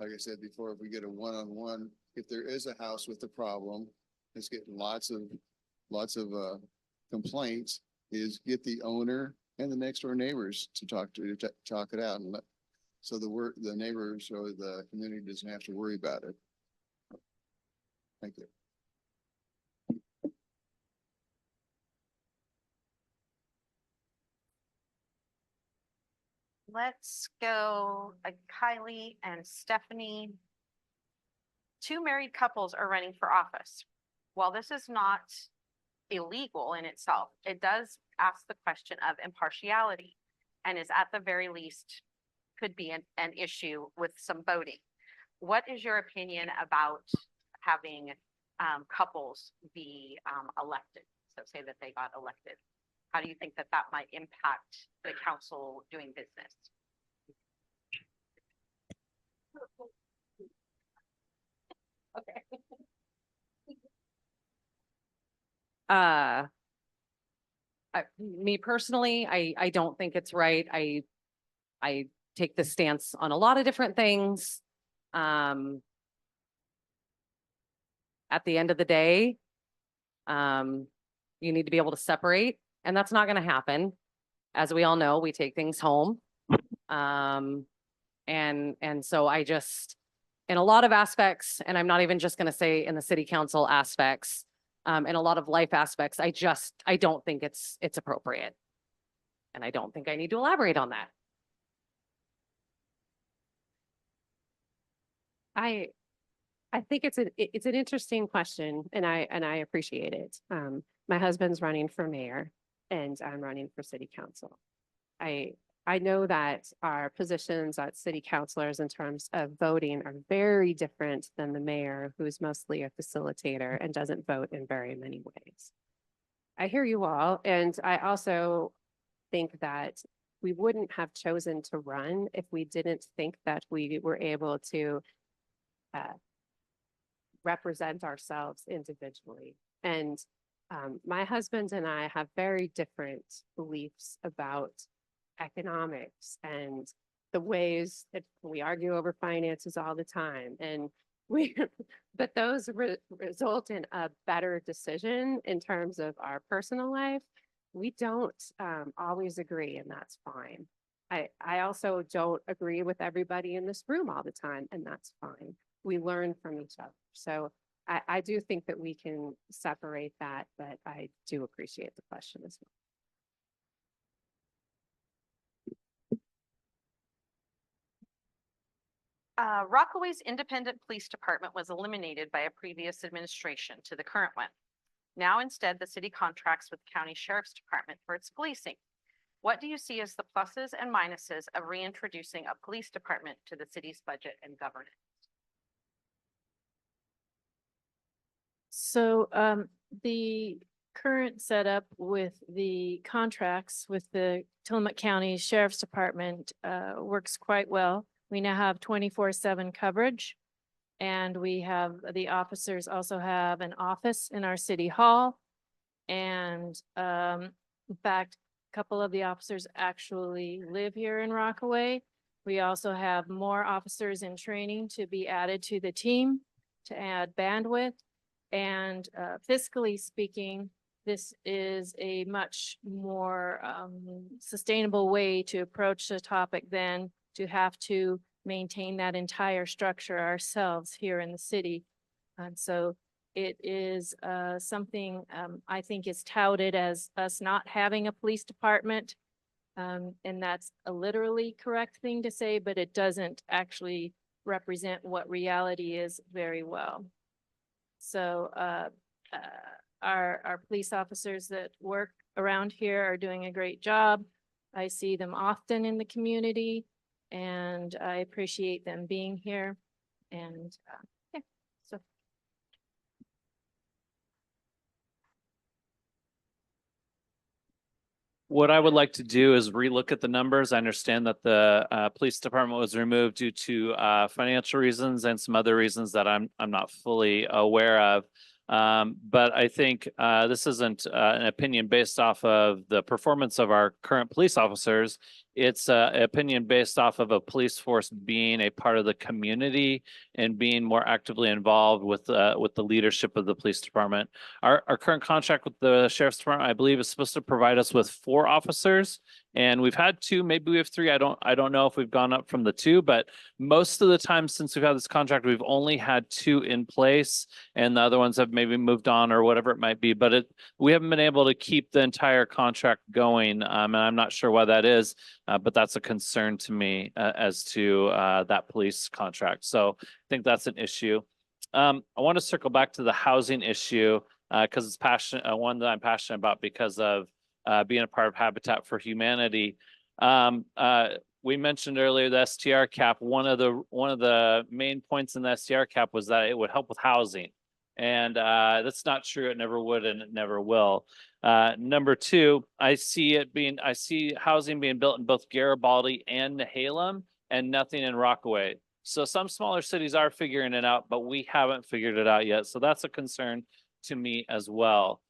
I said before, if we get a one-on-one, if there is a house with a problem, it's getting lots of complaints, is get the owner and the next door neighbors to talk it out, and so the neighbors or the community doesn't have to worry about it. Thank you. Let's go, Kylie and Stephanie. Two married couples are running for office. While this is not illegal in itself, it does ask the question of impartiality, and is at the very least could be an issue with some voting. What is your opinion about having couples be elected? So say that they got elected. How do you think that might impact the council doing business? Okay. Me personally, I don't think it's right. I take this stance on a lot of different things. At the end of the day, you need to be able to separate, and that's not going to happen. As we all know, we take things home. And so I just, in a lot of aspects, and I'm not even just going to say in the city council aspects, in a lot of life aspects, I don't think it's appropriate. And I don't think I need to elaborate on that. I think it's an interesting question, and I appreciate it. My husband's running for mayor, and I'm running for city council. I know that our positions as city councilors in terms of voting are very different than the mayor, who is mostly a facilitator and doesn't vote in very many ways. I hear you all, and I also think that we wouldn't have chosen to run if we didn't think that we were able to represent ourselves individually. And my husband and I have very different beliefs about economics and the ways that we argue over finances all the time. And but those result in a better decision in terms of our personal life. We don't always agree, and that's fine. I also don't agree with everybody in this room all the time, and that's fine. We learn from each other. So I do think that we can separate that, but I do appreciate the question as well. Rockaway's independent police department was eliminated by a previous administration to the current one. Now instead, the city contracts with the county sheriff's department for its policing. What do you see as the pluses and minuses of reintroducing a police department to the city's budget and governance? So the current setup with the contracts with the Tillamook County Sheriff's Department works quite well. We now have 24/7 coverage. And we have, the officers also have an office in our city hall. And in fact, a couple of the officers actually live here in Rockaway. We also have more officers in training to be added to the team to add bandwidth. And fiscally speaking, this is a much more sustainable way to approach the topic than to have to maintain that entire structure ourselves here in the city. And so it is something I think is touted as us not having a police department. And that's a literally correct thing to say, but it doesn't actually represent what reality is very well. So our police officers that work around here are doing a great job. I see them often in the community and I appreciate them being here. And yeah, so. What I would like to do is relook at the numbers. I understand that the police department was removed due to financial reasons and some other reasons that I'm not fully aware of. But I think this isn't an opinion based off of the performance of our current police officers. It's an opinion based off of a police force being a part of the community and being more actively involved with the leadership of the police department. Our current contract with the sheriff's department, I believe, is supposed to provide us with 4 officers, and we've had 2, maybe we have 3. I don't know if we've gone up from the 2, but most of the time since we've had this contract, we've only had 2 in place, and the other ones have maybe moved on or whatever it might be. But we haven't been able to keep the entire contract going, and I'm not sure why that is. But that's a concern to me as to that police contract. So I think that's an issue. I want to circle back to the housing issue because it's one that I'm passionate about because of being a part of Habitat for Humanity. We mentioned earlier the STR cap. One of the main points in the STR cap was that it would help with housing. And that's not true. It never would and it never will. Number 2, I see housing being built in both Garibaldi and Nehalem and nothing in Rockaway. So some smaller cities are figuring it out, but we haven't figured it out yet. So that's a concern to me as well.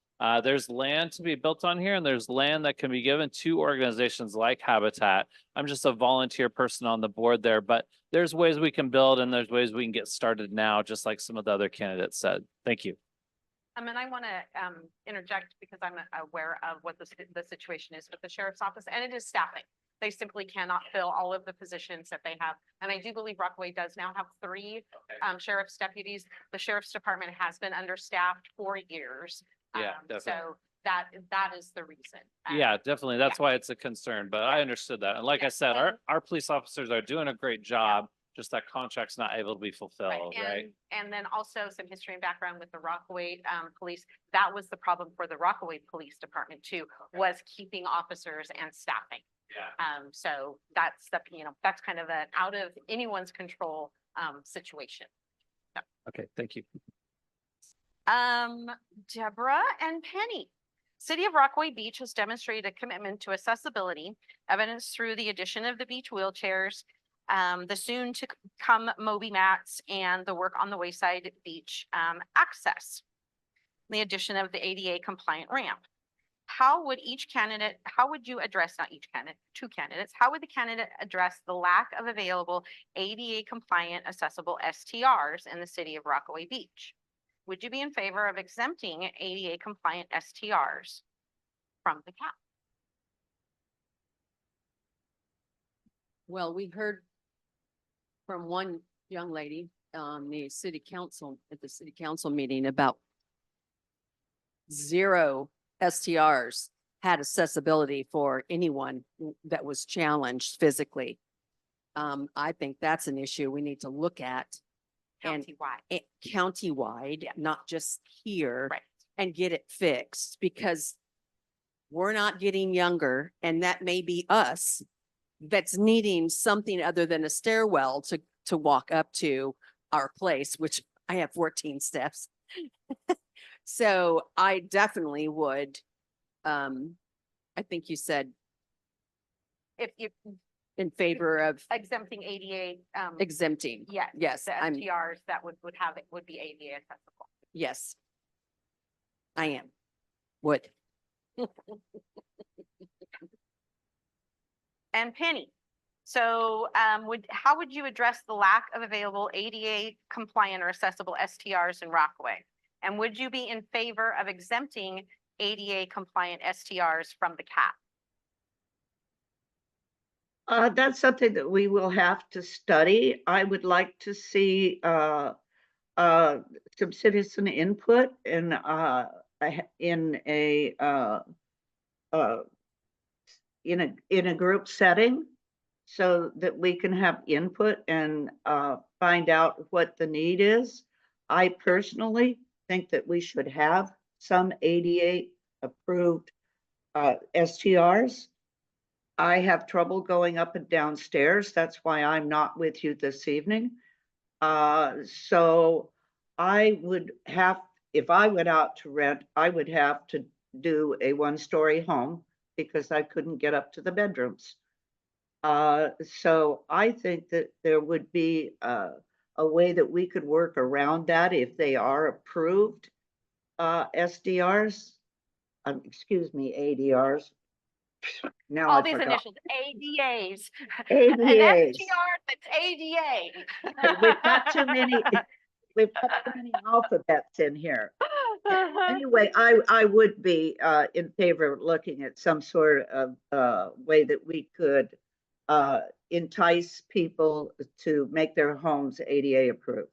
There's land to be built on here and there's land that can be given to organizations like Habitat. I'm just a volunteer person on the board there, but there's ways we can build and there's ways we can get started now, just like some of the other candidates said. Thank you. And I want to interject because I'm aware of what the situation is with the sheriff's office, and it is staffing. They simply cannot fill all of the positions that they have. And I do believe Rockaway does now have 3 sheriff's deputies. The sheriff's department has been understaffed for years. Yeah, definitely. So that is the reason. Yeah, definitely. That's why it's a concern, but I understood that. And like I said, and- our police officers are doing a great job. Just that contract's not able to be fulfilled, right? And then also some history and background with the Rockaway police. That was the problem for the Rockaway Police Department too, was keeping officers and staffing. Yeah. So that's that's kind of an out of anyone's control situation. Okay, thank you. Deborah and Penny. City of Rockaway Beach has demonstrated a commitment to accessibility, evidenced through the addition of the beach wheelchairs, the soon to come Moby mats, and the work on the Wayside Beach access. The addition of the ADA compliant ramp. How would you address, not each candidate, 2 candidates, how would the candidate address the lack of available ADA compliant accessible STRs in the city of Rockaway Beach? Would you be in favor of exempting ADA compliant STRs from the cap? Well, we heard from one young lady on the city council, at the city council meeting, about 0 STRs had accessibility for anyone that was challenged physically. I think that's an issue we need to look at. Countywide. Countywide, not just here. Right. And get it fixed, because we're not getting younger, and that may be us that's needing something other than a stairwell to walk up to our place, which I have 14 steps. So I definitely would, I think you said If you in favor of exempting ADA, exempting. yeah. Yes, The I'm, STRs that would have it would be ADA accessible. yes. I am. Would. And Penny, so how would you address the lack of available ADA compliant or accessible STRs in Rockaway? And would you be in favor of exempting ADA compliant STRs from the cap? That's something that we will have to study. I would like to see some citizen input in a uh, in a group setting, so that we can have input and find out what the need is. I personally think that we should have some ADA approved STRs. I have trouble going up and down stairs. That's why I'm not with you this evening. So I would have, if I went out to rent, I would have to do a one-story home because I couldn't get up to the bedrooms. So I think that there would be a way that we could work around that if they are approved SDRs. Excuse me, ADRs. Now All I these forgot. initials, ADAs. ADAs. An STR that's ADA. We've got too many. We've got too many alphabets in here. Anyway, I would be in favor of looking at some sort of way that we could entice people to make their homes ADA approved.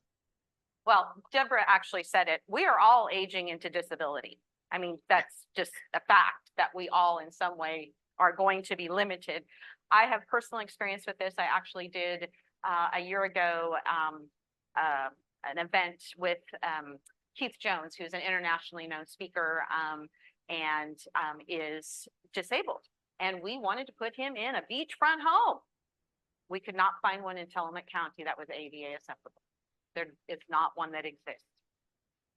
Well, Deborah actually said it. We are all aging into disability. I mean, that's just a fact that we all in some way are going to be limited. I have personal experience with this. I actually did a year ago an event with Keith Jones, who's an internationally known speaker and is disabled. And we wanted to put him in a beachfront home. We could not find one in Tillamook County that was ADA acceptable. There is not one that exists.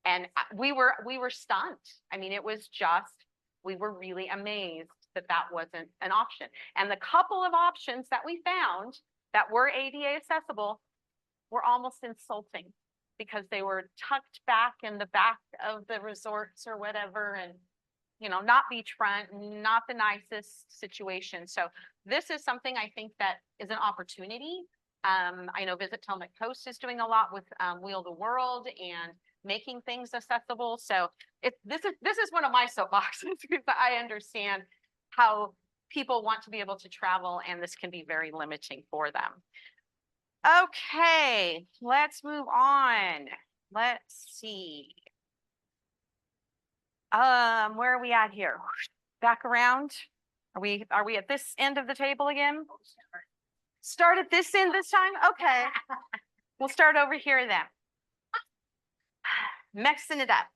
And we were stunned. I mean, it was just, we were really amazed that that wasn't an option. And the couple of options that we found that were ADA accessible were almost insulting because they were tucked back in the back of the resorts or whatever, and you know, not beachfront, not the nicest situation. So this is something I think that is an opportunity. I know Visit Tillamook Coast is doing a lot with Wheel the World and making things accessible. So this is one of my soapboxes because I understand how people want to be able to travel, and this can be very limiting for them. Okay, let's move on. Let's see. Where are we at here? Back around? Are we at this end of the table again? Start at this end this time? Okay. We'll start over here then. Mixing it up.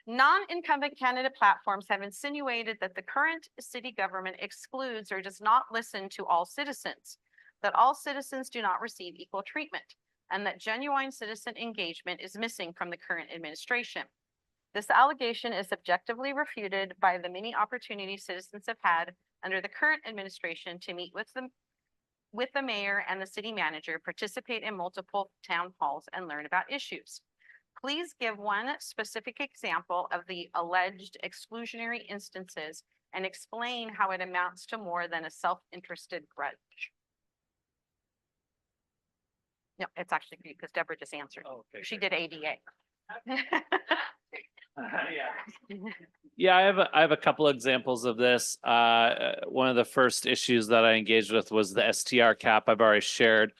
Non-incumbent candidate platforms have insinuated that the current city government excludes or does not listen to all citizens, that all citizens do not receive equal treatment, and that genuine citizen engagement is missing from the current administration. This allegation is objectively refuted by the many opportunities citizens have had under the current administration to meet with the mayor and the city manager, participate in multiple town halls, and learn about issues. Please give one specific example of the alleged exclusionary instances and explain how it amounts to more than a self-interested grudge. No, it's actually for you because Deborah just answered. Oh, okay, She great. did ADA. Yeah, I have a couple examples of this. One of the first issues that I engaged with was the STR cap. I've already shared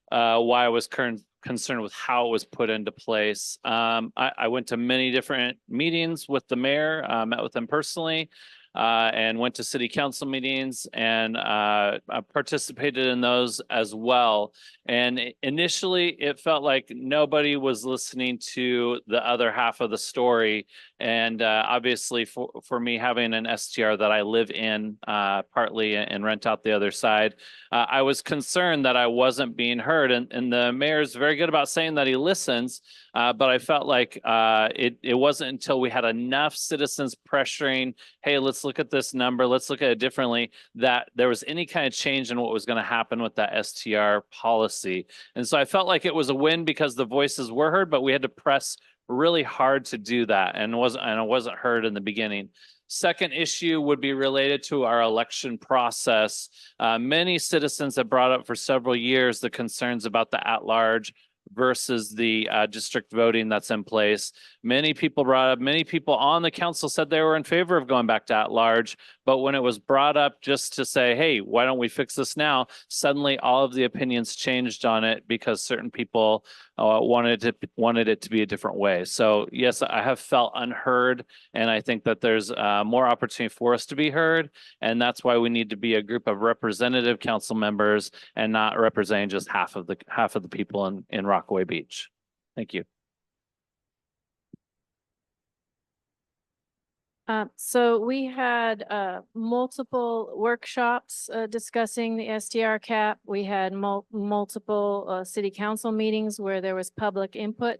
why I was concerned with how it was put into place. I went to many different meetings with the mayor, met with him personally. and went to city council meetings and I participated in those as well. And initially, it felt like nobody was listening to the other half of the story. And obviously, for me having an STR that I live in partly and rent out the other side, I was concerned that I wasn't being heard. And the mayor's very good about saying that he listens, but I felt like it wasn't until we had enough citizens pressuring, hey, let's look at this number, let's look at it differently, that there was any kind of change in what was going to happen with that STR policy. And so I felt like it was a win because the voices were heard, but we had to press really hard to do that, and it wasn't heard in the beginning. Second issue would be related to our election process. Many citizens have brought up for several years the concerns about the at-large versus the district voting that's in place. Many people on the council said they were in favor of going back to at-large, but when it was brought up just to say, hey, why don't we fix this now? Suddenly all of the opinions changed on it because certain people wanted it to be a different way. So yes, I have felt unheard, and I think that there's more opportunity for us to be heard, and that's why we need to be a group of representative council members and not representing just half of the people in Rockaway Beach. Thank you. So we had multiple workshops discussing the STR cap. We had multiple city council meetings where there was public input.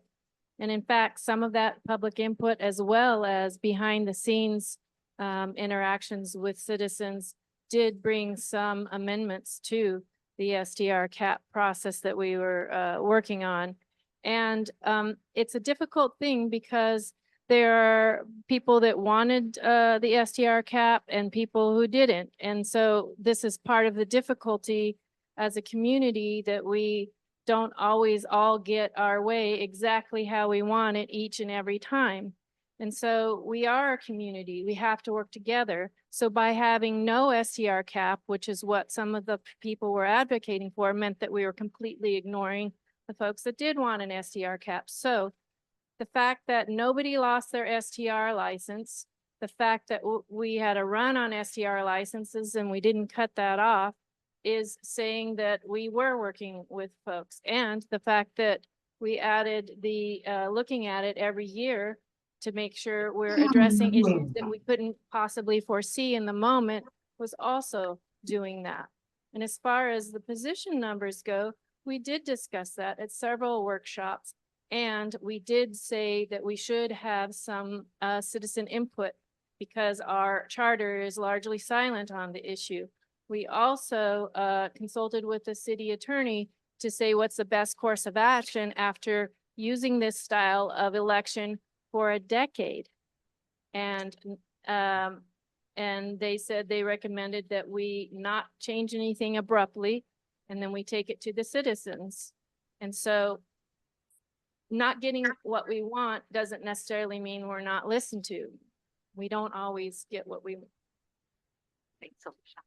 And in fact, some of that public input, as well as behind the scenes interactions with citizens, did bring some amendments to the STR cap process that we were working on. And it's a difficult thing because there are people that wanted the STR cap and people who didn't. And so this is part of the difficulty as a community, that we don't always all get our way exactly how we want it each and every time. And so we are a community, we have to work together. So by having no STR cap, which is what some of the people were advocating for, meant that we were completely ignoring the folks that did want an STR cap. So the fact that nobody lost their STR license, the fact that we had a run on STR licenses and we didn't cut that off, is saying that we were working with folks. And the fact that we added the looking at it every year to make sure we're addressing issues that we couldn't possibly foresee in the moment was also doing that. And as far as the position numbers go, we did discuss that at several workshops. And we did say that we should have some citizen input because our charter is largely silent on the issue. We also consulted with the city attorney to say what's the best course of action after using this style of election for a decade. And they said they recommended that we not change anything abruptly, and then we take it to the citizens. And so not getting what we want doesn't necessarily mean we're not listened to. We don't always get what we want. Thanks, Alicia.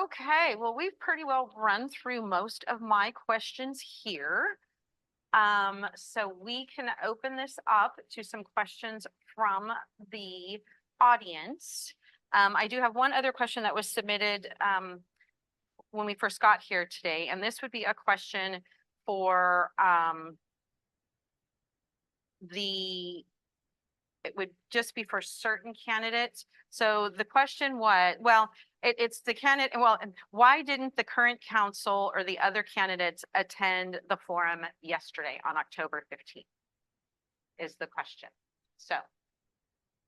Okay, well, we've pretty well run through most of my questions here. So we can open this up to some questions from the audience. I do have one other question that was submitted when we first got here today, and this would be a question for it would just be for certain candidates. So the question was, well, it's the candidate, well, why didn't the current council or the other candidates attend the forum yesterday on October 15th is the question. So,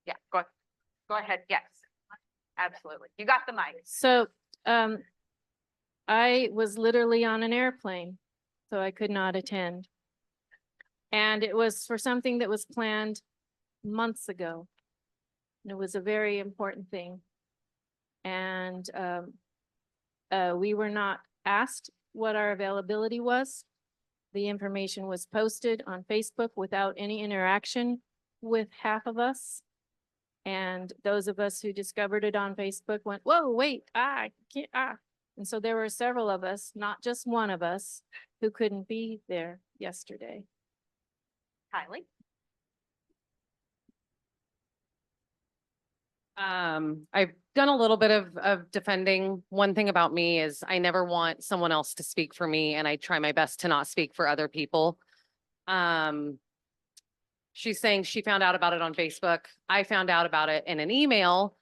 yeah, go ahead. Yes, absolutely. You got the mic. So I was literally on an airplane, so I could not attend. And it was for something that was planned months ago. And it was a very important thing. And we were not asked what our availability was. The information was posted on Facebook without any interaction with half of us. And those of us who discovered it on Facebook went, whoa, wait, I can't, And so there were several of us, not just one of us, who couldn't be there yesterday. Kylie? I've done a little bit of defending. One thing about me is I never want someone else to speak for me, and I try my best to not speak for other people. She's saying she found out about it on Facebook. I found out about it in an email,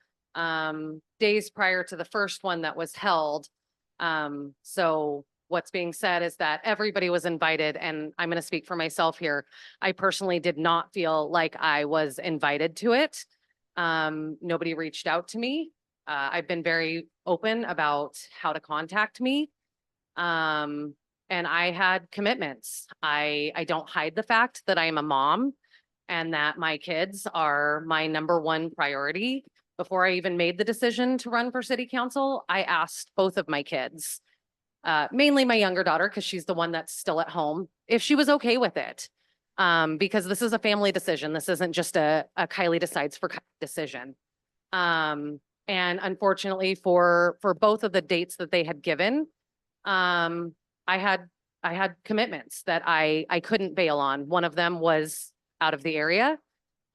days prior to the first one that was held. So what's being said is that everybody was invited, and I'm going to speak for myself here. I personally did not feel like I was invited to it. Nobody reached out to me. I've been very open about how to contact me. And I had commitments. I don't hide the fact that I am a mom and that my kids are my number one priority. Before I even made the decision to run for city council, I asked both of my kids, mainly my younger daughter, because she's the one that's still at home, if she was okay with it. Because this is a family decision. This isn't just a Kylie decides for Kylie decision. And unfortunately for both of the dates that they had given, I had commitments that I couldn't bail on. One of them was out of the area.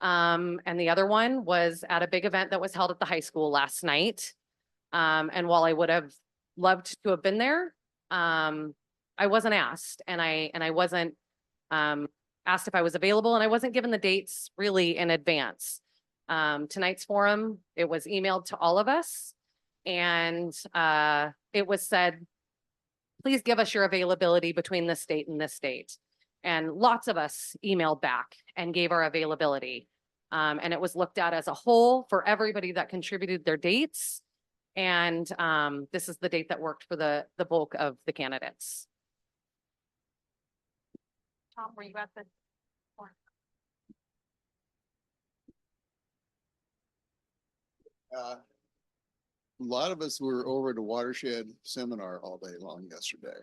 And the other one was at a big event that was held at the high school last night. And while I would have loved to have been there, I wasn't asked, and I wasn't asked if I was available, and I wasn't given the dates really in advance. Tonight's forum, it was emailed to all of us, and it was said, please give us your availability between this date and this date. And lots of us emailed back and gave our availability. And it was looked at as a whole for everybody that contributed their dates. And this is the date that worked for the bulk of the candidates. Tom, were you at the? A lot of us were over at a watershed seminar all day long yesterday.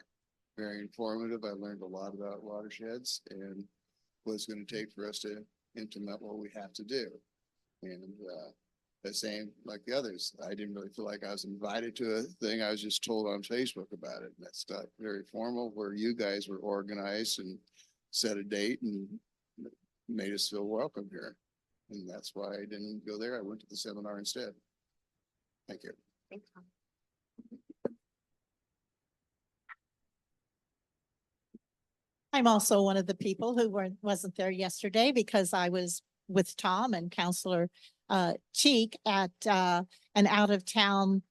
Very informative. I learned a lot about watersheds and what it's going to take for us to implement what we have to do. And the same like the others. I didn't really feel like I was invited to a thing. I was just told on Facebook about it. And that's not very formal, where you guys were organized and set a date and made us feel welcome here. And that's why I didn't go there. I went to the seminar instead. Thank you. Thanks, Tom. I'm also one of the people who wasn't there yesterday because I was with Tom and Counselor Cheek at an out of town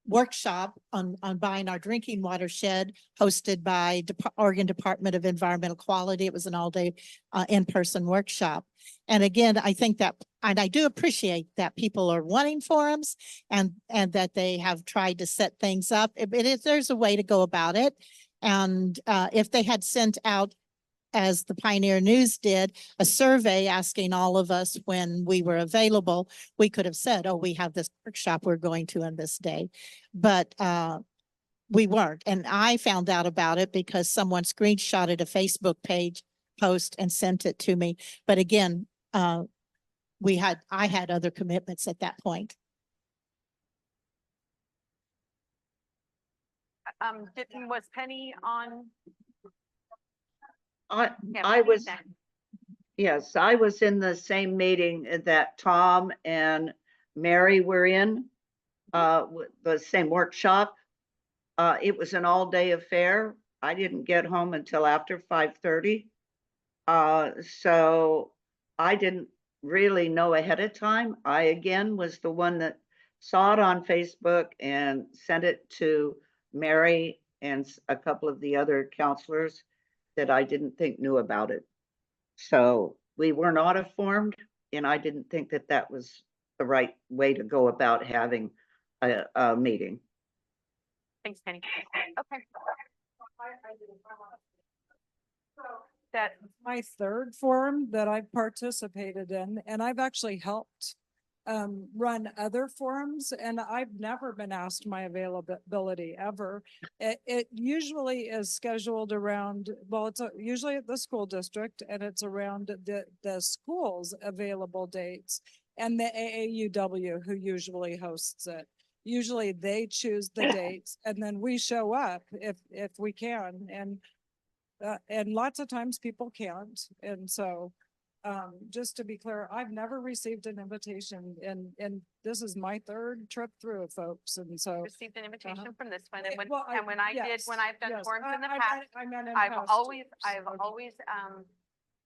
workshop on buying our drinking watershed hosted by Oregon Department of Environmental Quality. It was an all-day in-person workshop. And again, I think that, and I do appreciate that people are wanting forums and that they have tried to set things up. There's a way to go about it. And if they had sent out, as the Pioneer News did, a survey asking all of us when we were available, we could have said, oh, we have this workshop we're going to on this day. But we weren't. And I found out about it because someone screenshotted a Facebook page post and sent it to me. But again, I had other commitments at that point. Was Penny on? I was, yes, I was in the same meeting that Tom and Mary were in, the same workshop. It was an all-day affair. I didn't get home until after 5:30. So I didn't really know ahead of time. I, again, was the one that saw it on Facebook and sent it to Mary and a couple of the other counselors that I didn't think knew about it. So we were not informed, and I didn't think that that was the right way to go about having a meeting. Thanks, Penny. Okay. That My third forum that I've participated in, and I've actually helped run other forums, and I've never been asked my availability ever. It usually is scheduled around, well, it's usually at the school district, and it's around the school's available dates and the AAUW who usually hosts it. Usually they choose the dates and then we show up if we can, and lots of times people can't. And so just to be clear, I've never received an invitation and this is my third trip through, folks. And so. Received an invitation from this one, and Eh, when, well, and when I did, yes, when I've done yes. forms in the I past, meant in I've past always, trips. I've Okay. always,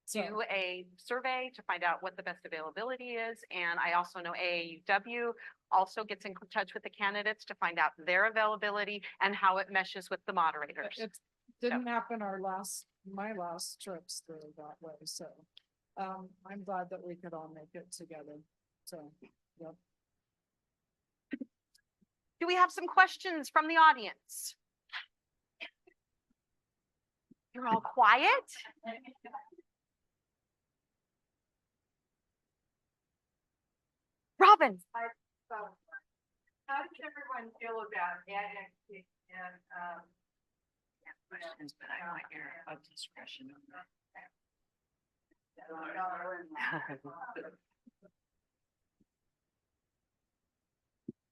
So- do a survey to find out what the best availability is. And I also know AAUW also gets in touch with the candidates to find out their availability and how it meshes with the moderators. It didn't happen my last trips through that way, so. I'm glad that we could all make it together, so, yep. Do we have some questions from the audience? You're all quiet? Robin? How does everyone feel about annexing and, questions, but I want your discretion on that.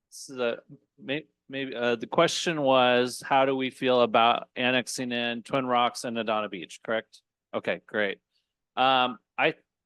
So maybe the question was, how do we feel about annexing in Twin Rocks and Adana Beach, correct? Okay, great.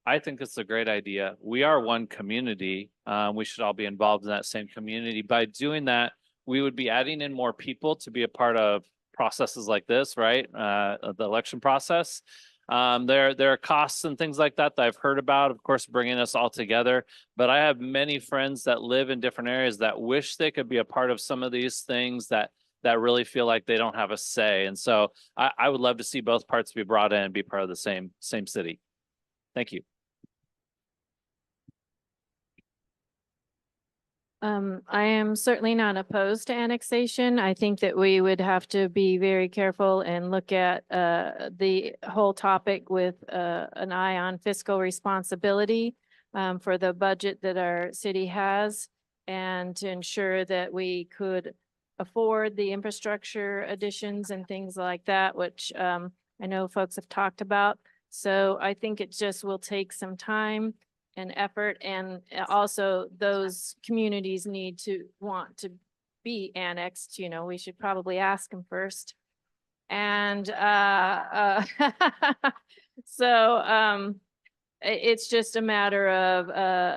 I think it's a great idea. We are one community. We should all be involved in that same community. By doing that, we would be adding in more people to be a part of processes like this, right? The election process. There are costs and things like that I've heard about, of course, bringing us all together. But I have many friends that live in different areas that wish they could be a part of some of these things that really feel like they don't have a say. And so I would love to see both parts be brought in and be part of the same city. Thank you. I am certainly not opposed to annexation. I think that we would have to be very careful and look at the whole topic with an eye on fiscal responsibility for the budget that our city has, and to ensure that we could afford the infrastructure additions and things like that, which I know folks have talked about. So I think it just will take some time and effort, and also those communities need to want to be annexed. You know, we should probably ask them first. And so it's just a matter of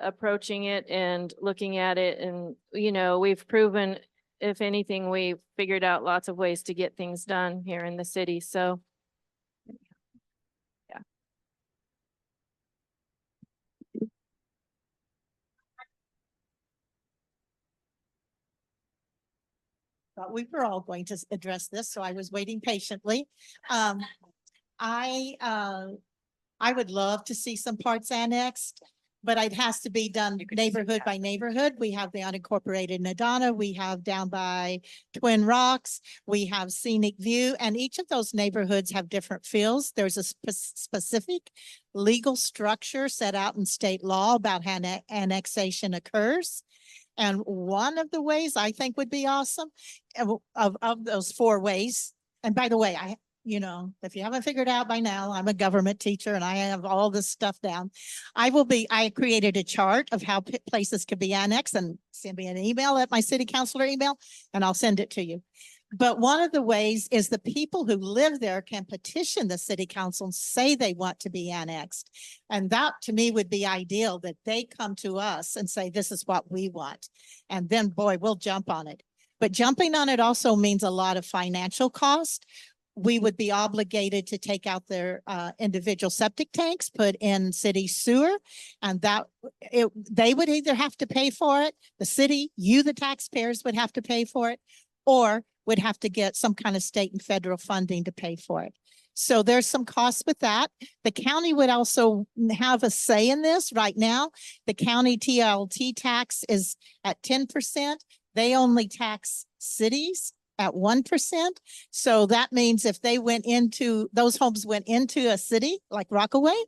approaching it and looking at it. And, you know, we've proven, if anything, we've figured out lots of ways to get things done here in the city. So yeah. But we were all going to address this, so I was waiting patiently. I would love to see some parts annexed, but it has to be done neighborhood by neighborhood. We have the unincorporated Nadana, we have down by Twin Rocks, we have Scenic View, and each of those neighborhoods have different feels. There's a specific legal structure set out in state law about how annexation occurs. And one of the ways I think would be awesome of those 4 ways. And by the way, you know, if you haven't figured out by now, I'm a government teacher and I have all this stuff down. I created a chart of how places could be annexed, and send me an email at my city councilor email and I'll send it to you. But one of the ways is the people who live there can petition the city council and say they want to be annexed. And that to me would be ideal, that they come to us and say, this is what we want. And then boy, we'll jump on it. But jumping on it also means a lot of financial cost. We would be obligated to take out their individual septic tanks, put in city sewer, and they would either have to pay for it, the city, the taxpayers would have to pay for it, or would have to get some kind of state and federal funding to pay for it. So there's some costs with that. The county would also have a say in this right now. The county TLT tax is at 10%. They only tax cities at 1%. So that means if those homes went into a city like Rockaway,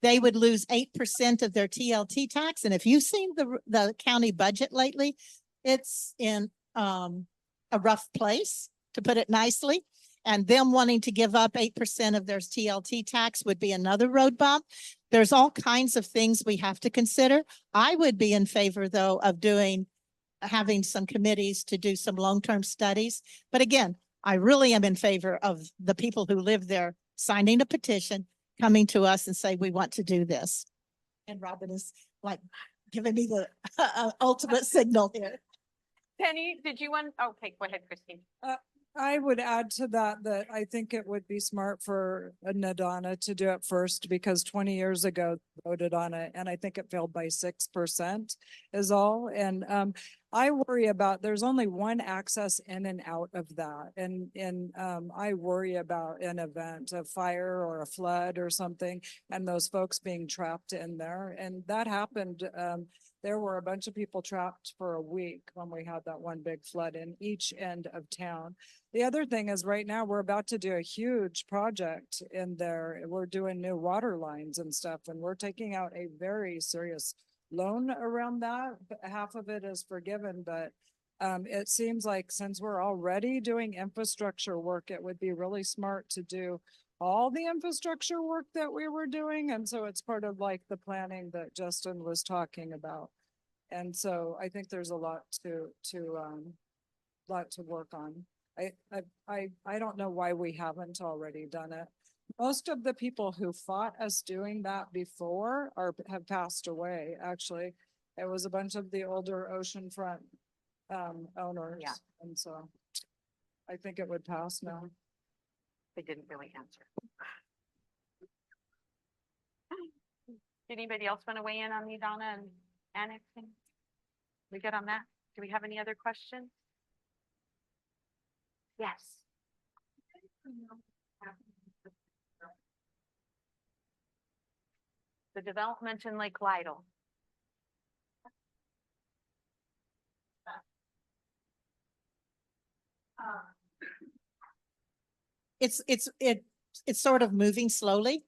they would lose 8% of their TLT tax. And if you've seen the county budget lately, it's in a rough place, to put it nicely. And them wanting to give up 8% of their TLT tax would be another road bump. There's all kinds of things we have to consider. I would be in favor, though, of having some committees to do some long-term studies. But again, I really am in favor of the people who live there signing a petition, coming to us and say, we want to do this. And Robin is like giving me the ultimate signal here. Penny, did you want, okay, go ahead, Christine. I would add to that, that I think it would be smart for Nadana to do it first because 20 years ago voted on it and I think it failed by 6% is all. And I worry about, there's only one access in and out of that. And I worry about an event, a fire or a flood or something, and those folks being trapped in there. And that happened. There were a bunch of people trapped for a week when we had that one big flood in each end of town. The other thing is right now we're about to do a huge project in there. We're doing new water lines and stuff, and we're taking out a very serious loan around that. Half of it is forgiven, but it seems like since we're already doing infrastructure work, it would be really smart to do all the infrastructure work that we were doing. And so it's part of like the planning that Justin was talking about. And so I think there's a lot to work on. I don't know why we haven't already done it. Most of the people who fought us doing that before have passed away, actually. It was a bunch of the older oceanfront owners. Yeah. And so I think it would pass now. They didn't really answer. Did anybody else want to weigh in on the Donna and annexing? We good on that? Do we have any other questions? Yes. The development in Lake Lytle. It's sort of moving slowly.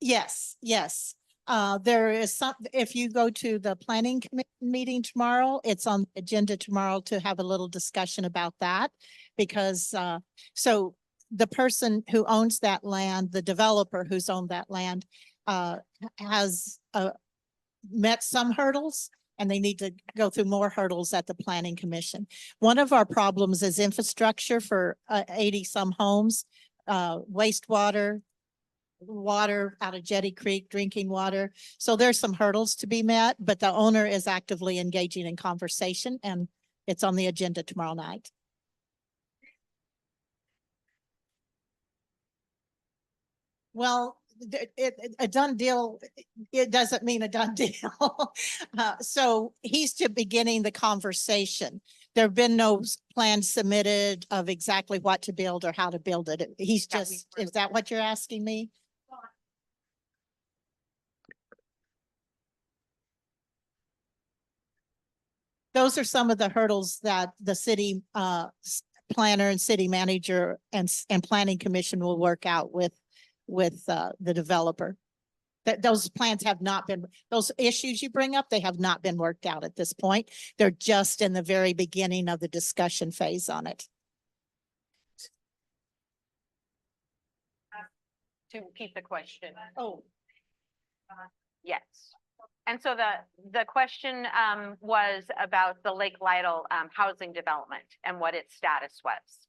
Yes, yes. There is some, if you go to the planning meeting tomorrow, it's on the agenda tomorrow to have a little discussion about that. Because, so the person who owns that land, the developer who's owned that land, has, met some hurdles. And they need to go through more hurdles at the planning commission. One of our problems is infrastructure for 80 some homes, wastewater, water out of Jetty Creek, drinking water. So there's some hurdles to be met, but the owner is actively engaging in conversation and it's on the agenda tomorrow night. Well, a done deal, it doesn't mean a done deal. So he's just beginning the conversation. There have been no plans submitted of exactly what to build or how to build it. He's just, is that what you're asking me? Those are some of the hurdles that the city planner and city manager and planning commission will work out with the developer. That those plans have not been, those issues you bring up, they have not been worked out at this point. They're just in the very beginning of the discussion phase on it. To repeat the question. Oh. Yes. And so the question was about the Lake Lytle housing development and what its status was.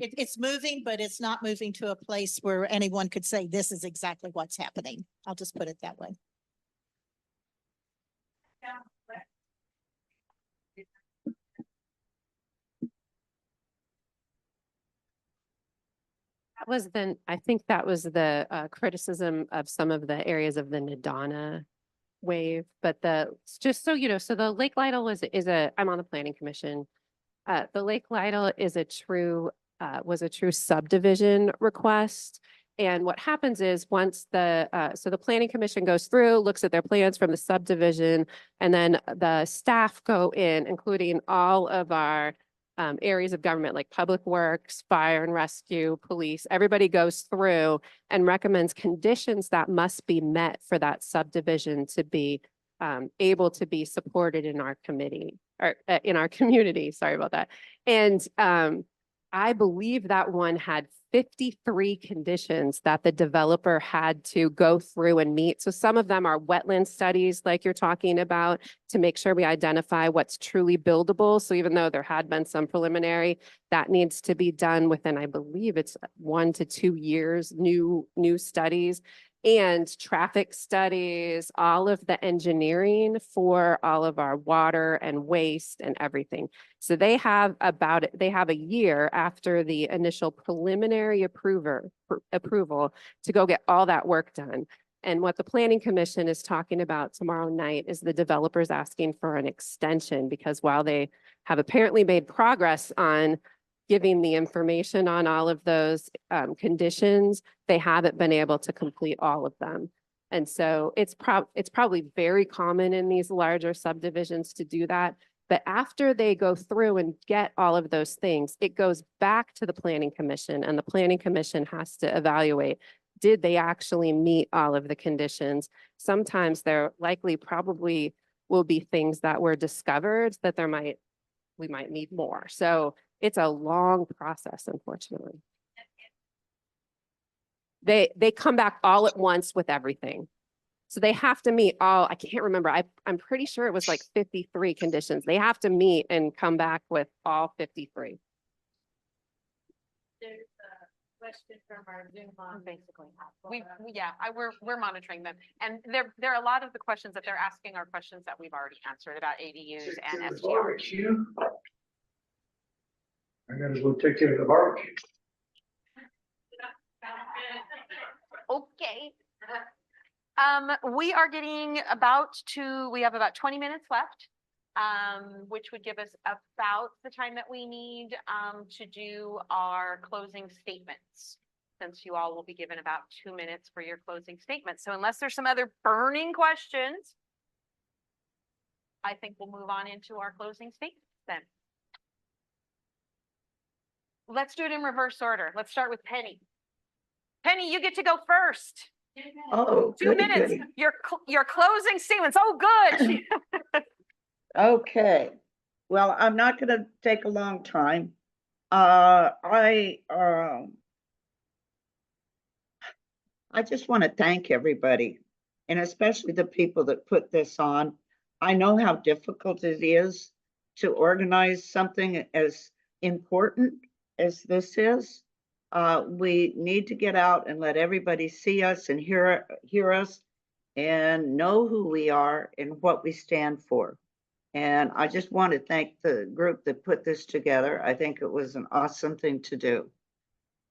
It's moving, but it's not moving to a place where anyone could say this is exactly what's happening. I'll just put it that way. That was then, I think that was the criticism of some of the areas of the Nadana wave, but just so you know, so the Lake Lytle I'm on the planning commission. The Lake Lytle is was a true subdivision request. And what happens is once so the planning commission goes through, looks at their plans from the subdivision, and then the staff go in, including all of our areas of government like public works, fire and rescue, police, everybody goes through and recommends conditions that must be met for that subdivision to be able to be supported in our committee or in our community. Sorry about that. And I believe that one had 53 conditions that the developer had to go through and meet. So some of them are wetland studies like you're talking about to make sure we identify what's truly buildable. So even though there had been some preliminary, that needs to be done within, I believe it's 1 to 2 years, new studies. and traffic studies, all of the engineering for all of our water and waste and everything. So they have they have a year after the initial preliminary approval to go get all that work done. And what the Planning Commission is talking about tomorrow night is the developers asking for an extension, because while they have apparently made progress on giving the information on all of those conditions, they haven't been able to complete all of them. And so it's probably very common in these larger subdivisions to do that. But after they go through and get all of those things, it goes back to the Planning Commission, and the Planning Commission has to evaluate, did they actually meet all of the conditions? Sometimes there probably will be things that were discovered that we might need more. So it's a long process, unfortunately. They come back all at once with everything. So they have to meet all, I can't remember, I'm pretty sure it was like 53 conditions. They have to meet and come back with all 53. There's a question from our Zoom on basically. We're monitoring them. And there are a lot of the questions that they're asking are questions that we've already answered about ADUs and STRs. Barbecue. I gotta go take care of the barbecue. Okay. We are getting we have about 20 minutes left, which would give us about the time that we need, to do our closing statements. Since you all will be given about 2 minutes for your closing statements. So unless there's some other burning questions, I think we'll move on into our closing statements then. Let's do it in reverse order. Let's start with Penny. Penny, you get to go first. Oh, 2 goody, minutes. goody. Your closing statements. Oh, good. Okay, well, I'm not gonna take a long time. I just want to thank everybody, and especially the people that put this on. I know how difficult it is to organize something as important as this is. We need to get out and let everybody see us and hear us and know who we are and what we stand for. And I just want to thank the group that put this together. I think it was an awesome thing to do.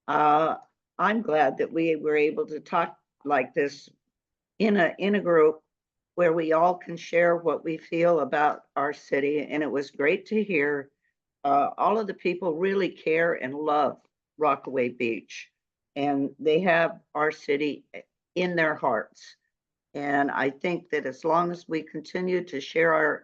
I'm glad that we were able to talk like this in a group where we all can share what we feel about our city. And it was great to hear all of the people really care and love Rockaway Beach, and they have our city in their hearts. And I think that as long as we continue to share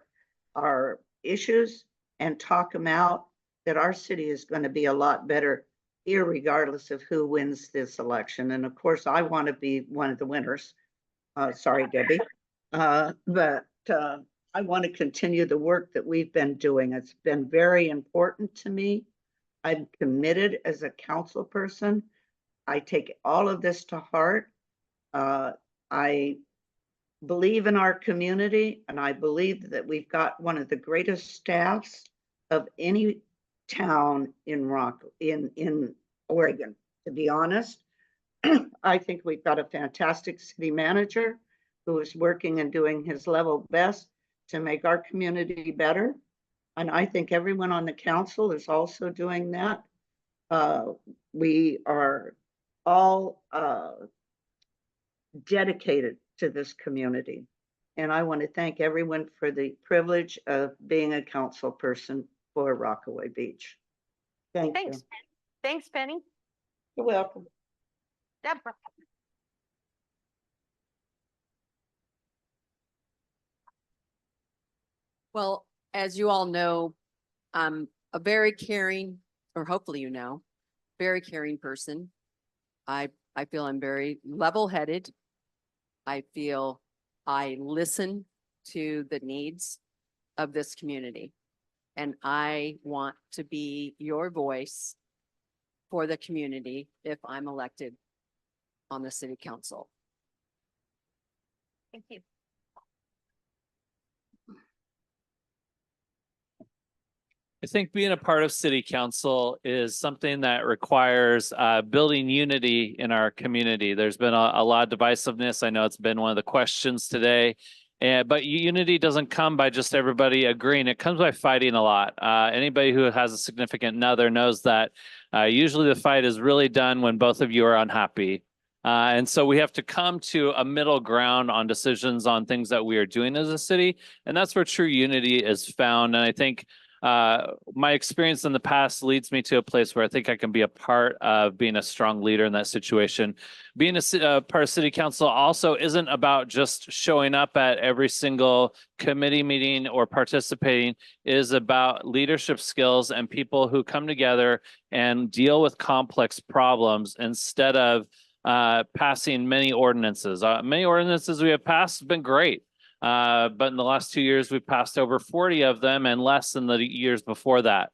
our issues and talk them out, that our city is going to be a lot better, irregardless of who wins this election. And of course, I want to be one of the winners. Sorry, Debbie. But I want to continue the work that we've been doing. It's been very important to me. I'm committed as a council person. I take all of this to heart. I believe in our community, and I believe that we've got one of the greatest staffs of any town in Oregon, to be honest. I think we've got a fantastic city manager who is working and doing his level best to make our community better. And I think everyone on the council is also doing that. We are all dedicated to this community. And I want to thank everyone for the privilege of being a council person for Rockaway Beach. Thank you. Thanks, Penny. You're welcome. Deborah. Well, as you all know, I'm a very caring, or hopefully you know, very caring person. I feel I'm very level-headed. I feel I listen to the needs of this community. And I want to be your voice for the community if I'm elected on the city council. Thank you. I think being a part of city council is something that requires building unity in our community. There's been a lot of divisiveness. I know it's been one of the questions today. But unity doesn't come by just everybody agreeing. It comes by fighting a lot. Anybody who has a significant other knows that usually the fight is really done when both of you are unhappy. And so we have to come to a middle ground on decisions on things that we are doing as a city. And that's where true unity is found. And I think my experience in the past leads me to a place where I think I can be a part of being a strong leader in that situation. Being a part of city council also isn't about just showing up at every single committee meeting or participating. It is about leadership skills and people who come together and deal with complex problems instead of passing many ordinances. Many ordinances we have passed have been great. But in the last 2 years, we've passed over 40 of them and less than the years before that.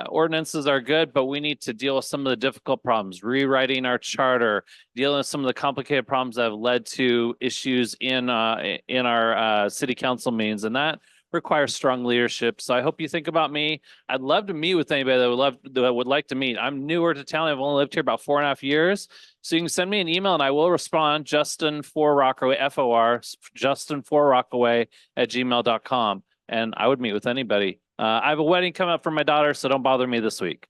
Ordinances are good, but we need to deal with some of the difficult problems, rewriting our charter, dealing with some of the complicated problems that have led to issues in our city council meetings, and that requires strong leadership. So I hope you think about me. I'd love to meet with anybody that would like to meet. I'm newer to town. I've only lived here about 4.5 years. So you can send me an email and I will respond. Justin for Rockaway, FOR, Justin for Rockaway @gmail.com. And I would meet with anybody. I have a wedding coming up for my daughter, so don't bother me this week.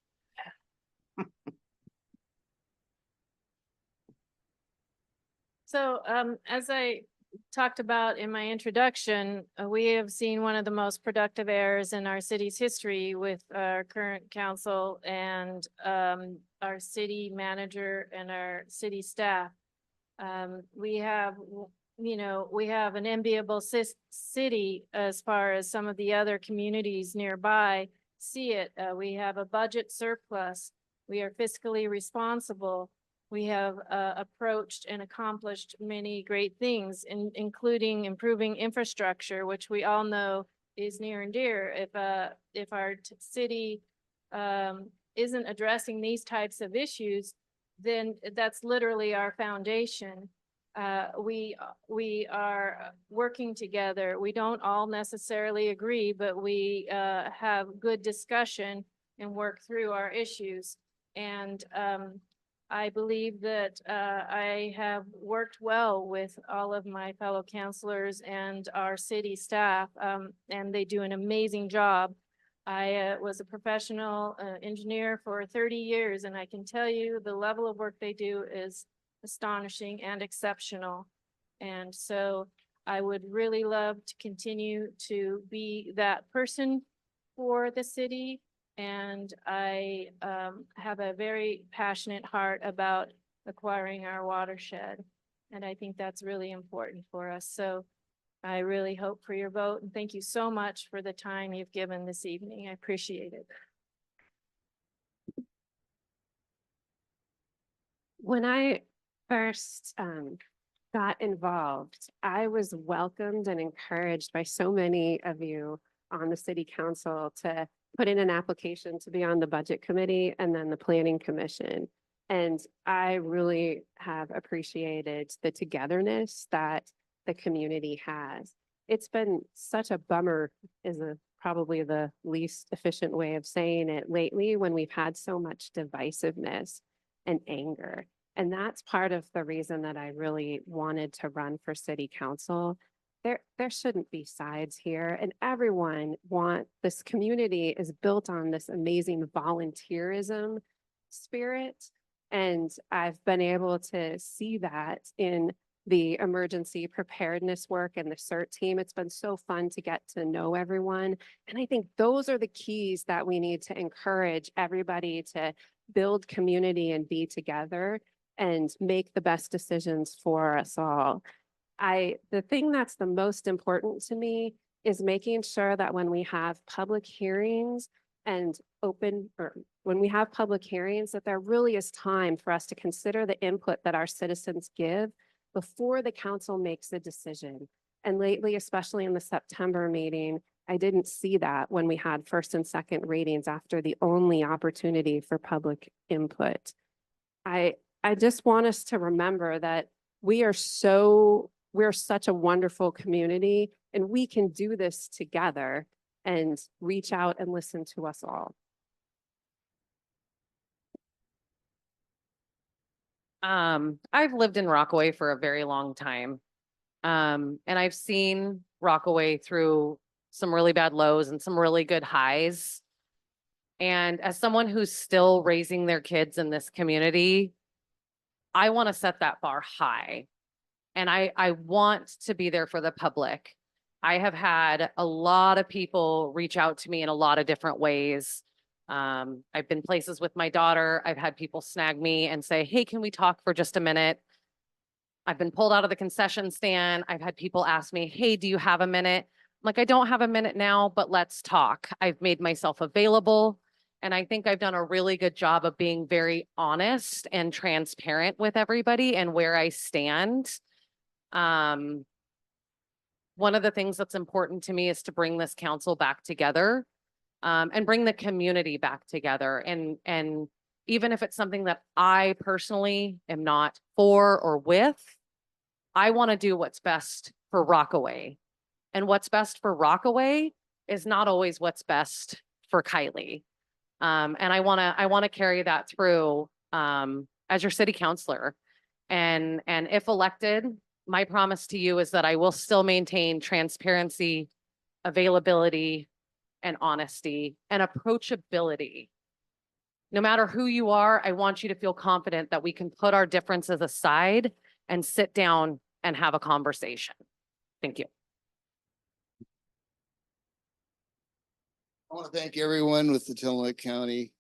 So, as I talked about in my introduction, we have seen one of the most productive eras in our city's history with our current council and our city manager and our city staff. We have, we have an enviable city as far as some of the other communities nearby see it. We have a budget surplus. We are fiscally responsible. We have approached and accomplished many great things, including improving infrastructure, which we all know is near and dear. If our city isn't addressing these types of issues, then that's literally our foundation. We are working together. We don't all necessarily agree, but we have good discussion and work through our issues. And I believe that I have worked well with all of my fellow councilors and our city staff, and they do an amazing job. I was a professional engineer for 30 years, and I can tell you the level of work they do is astonishing and exceptional. And so I would really love to continue to be that person for the city. And I have a very passionate heart about acquiring our watershed. And I think that's really important for us. So I really hope for your vote. And thank you so much for the time you've given this evening. I appreciate it. When I first got involved, I was welcomed and encouraged by so many of you on the city council to put in an application to be on the budget committee and then the planning commission. And I really have appreciated the togetherness that the community has. It's been such a bummer, is probably the least efficient way of saying it lately, when we've had so much divisiveness and anger. And that's part of the reason that I really wanted to run for city council. There shouldn't be sides here, and this community is built on this amazing volunteerism spirit. And I've been able to see that in the emergency preparedness work and the CERT team. It's been so fun to get to know everyone. And I think those are the keys that we need to encourage everybody to build community and be together and make the best decisions for us all. The thing that's the most important to me is making sure that when we have public hearings that there really is time for us to consider the input that our citizens give before the council makes a decision. And lately, especially in the September meeting, I didn't see that when we had first and second readings after the only opportunity for public input. I just want us to remember that we're such a wonderful community, and we can do this together. and reach out and listen to us all. I've lived in Rockaway for a very long time. And I've seen Rockaway through some really bad lows and some really good highs. And as someone who's still raising their kids in this community, I want to set that bar high. And I want to be there for the public. I have had a lot of people reach out to me in a lot of different ways. I've been places with my daughter. I've had people snag me and say, hey, can we talk for just a minute? I've been pulled out of the concession stand. I've had people ask me, hey, do you have a minute? I'm like, I don't have a minute now, but let's talk. I've made myself available. And I think I've done a really good job of being very honest and transparent with everybody and where I stand. One of the things that's important to me is to bring this council back together, and bring the community back together. And even if it's something that I personally am not for or with, I want to do what's best for Rockaway. And what's best for Rockaway is not always what's best for Kylie. And I want to carry that through as your city councilor. And if elected, my promise to you is that I will still maintain transparency, availability, and honesty and approachability. No matter who you are, I want you to feel confident that we can put our differences aside and sit down and have a conversation. Thank you. I want to thank everyone with the Tillamook County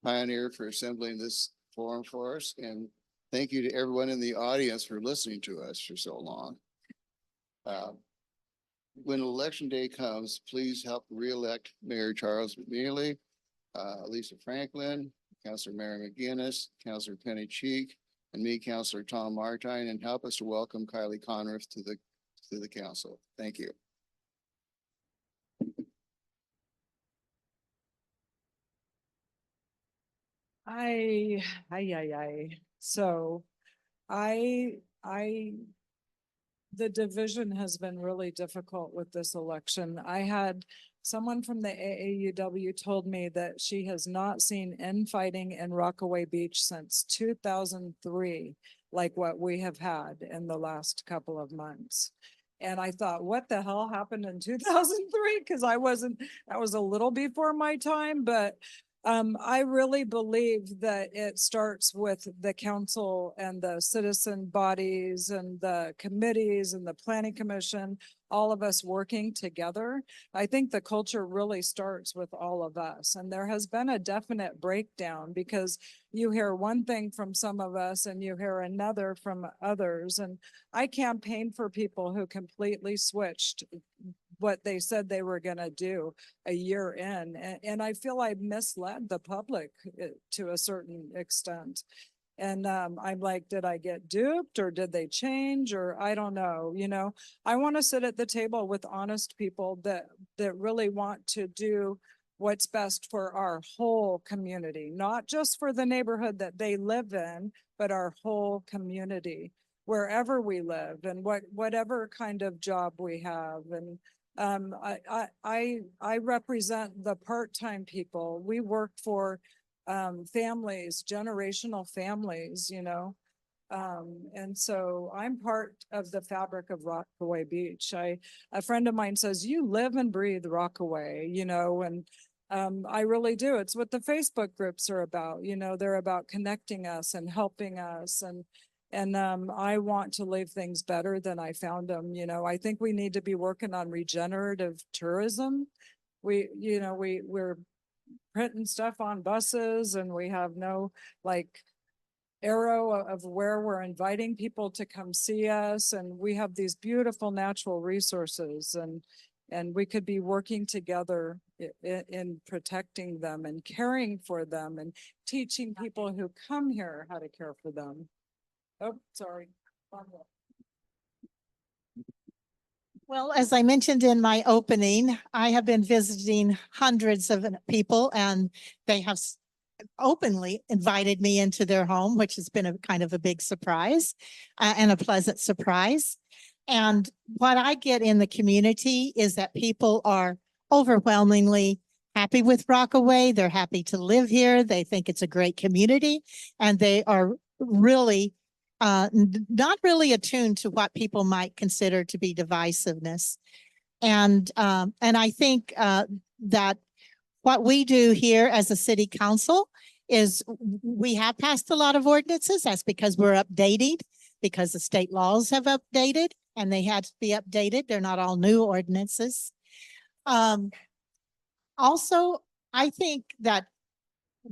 Pioneer for assembling this forum for us. And thank you to everyone in the audience for listening to us for so long. When election day comes, please help re-elect Mayor Charles McNeely, Lisa Franklin, Councilor Mary McGinnis, Councilor Penny Cheek, and me, Councilor Tom Martine, and help us to welcome Kylie Conriff to the council. Thank you. So the division has been really difficult with this election. I had someone from the AAUW told me that she has not seen infighting in Rockaway Beach since 2003, like what we have had in the last couple of months. And I thought, what the hell happened in 2003? Because that was a little before my time, but I really believe that it starts with the council and the citizen bodies and the committees and the planning commission, all of us working together. I think the culture really starts with all of us. And there has been a definite breakdown because you hear one thing from some of us and you hear another from others. And I campaigned for people who completely switched what they said they were going to do a year in. And I feel I misled the public to a certain extent. And I'm like, did I get duped or did they change? Or I don't know, I want to sit at the table with honest people that really want to do what's best for our whole community, not just for the neighborhood that they live in, but our whole community, wherever we live and whatever kind of job we have. And I represent the part-time people. We work for families, generational families, and so I'm part of the fabric of Rockaway Beach. A friend of mine says, you live and breathe Rockaway, and I really do. It's what the Facebook groups are about. They're about connecting us and helping us. And I want to leave things better than I found them. I think we need to be working on regenerative tourism. We're printing stuff on buses and we have no arrow of where we're inviting people to come see us. And we have these beautiful natural resources and we could be working together in protecting them and caring for them and teaching people who come here how to care for them. Oh, sorry. Well, as I mentioned in my opening, I have been visiting hundreds of people and they have openly invited me into their home, which has been a kind of a big surprise and a pleasant surprise. And what I get in the community is that people are overwhelmingly happy with Rockaway. They're happy to live here. They think it's a great community, and they are really not really attuned to what people might consider to be divisiveness. And I think that what we do here as a city council is we have passed a lot of ordinances. That's because we're updating, because the state laws have updated and they had to be updated. They're not all new ordinances. Also, I think that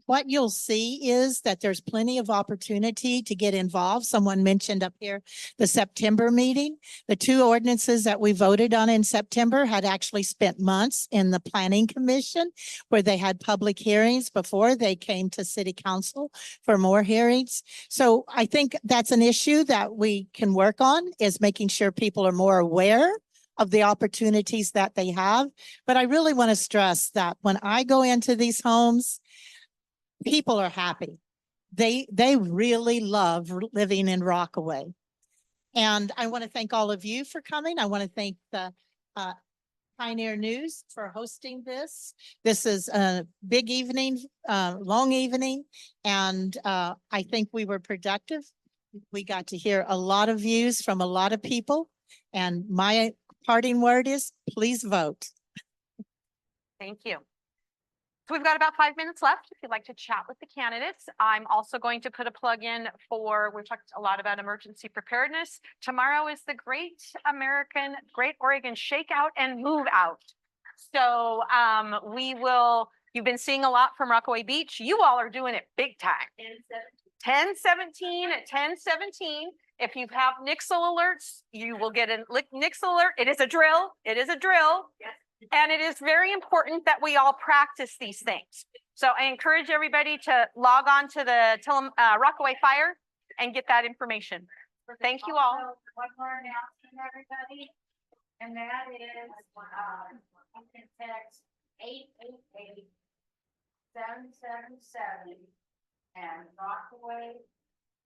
what you'll see is that there's plenty of opportunity to get involved. Someone mentioned up here the September meeting. The two ordinances that we voted on in September had actually spent months in the Planning Commission, where they had public hearings before they came to City Council for more hearings. So I think that's an issue that we can work on, is making sure people are more aware of the opportunities that they have. But I really want to stress that when I go into these homes, people are happy. They really love living in Rockaway. And I want to thank all of you for coming. I want to thank the Pioneer News for hosting this. This is a big evening, long evening, and I think we were productive. We got to hear a lot of views from a lot of people. And my parting word is, please vote. Thank you. So we've got about 5 minutes left if you'd like to chat with the candidates. I'm also going to put a plug in for, we've talked a lot about emergency preparedness. Tomorrow is the Great Oregon Shakeout and Move Out. So you've been seeing a lot from Rockaway Beach. You all are doing it big time. 10/17 at 10/17. If you have Nixle alerts, you will get a Nixle alert. It is a drill. It is a drill. Yes. And it is very important that we all practice these things. So I encourage everybody to log on to the Rockaway Fire and get that information. Thank you all. One more announcement, everybody, and that is, you can text 888-777 and Rockaway,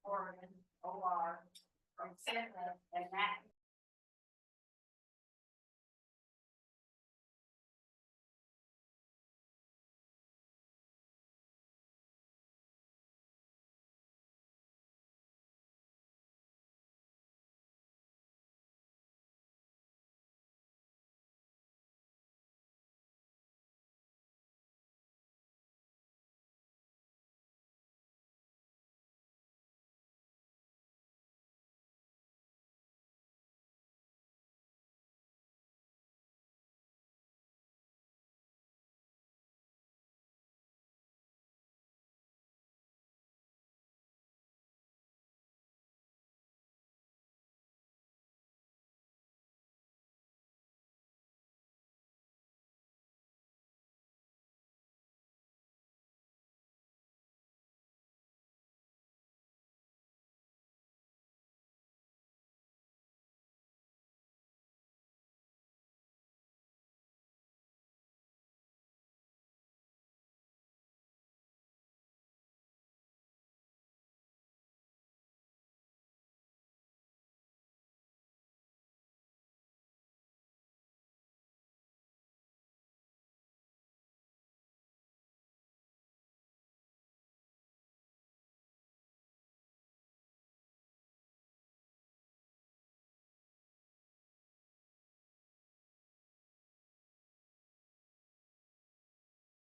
Oregon, OR, and send it, and that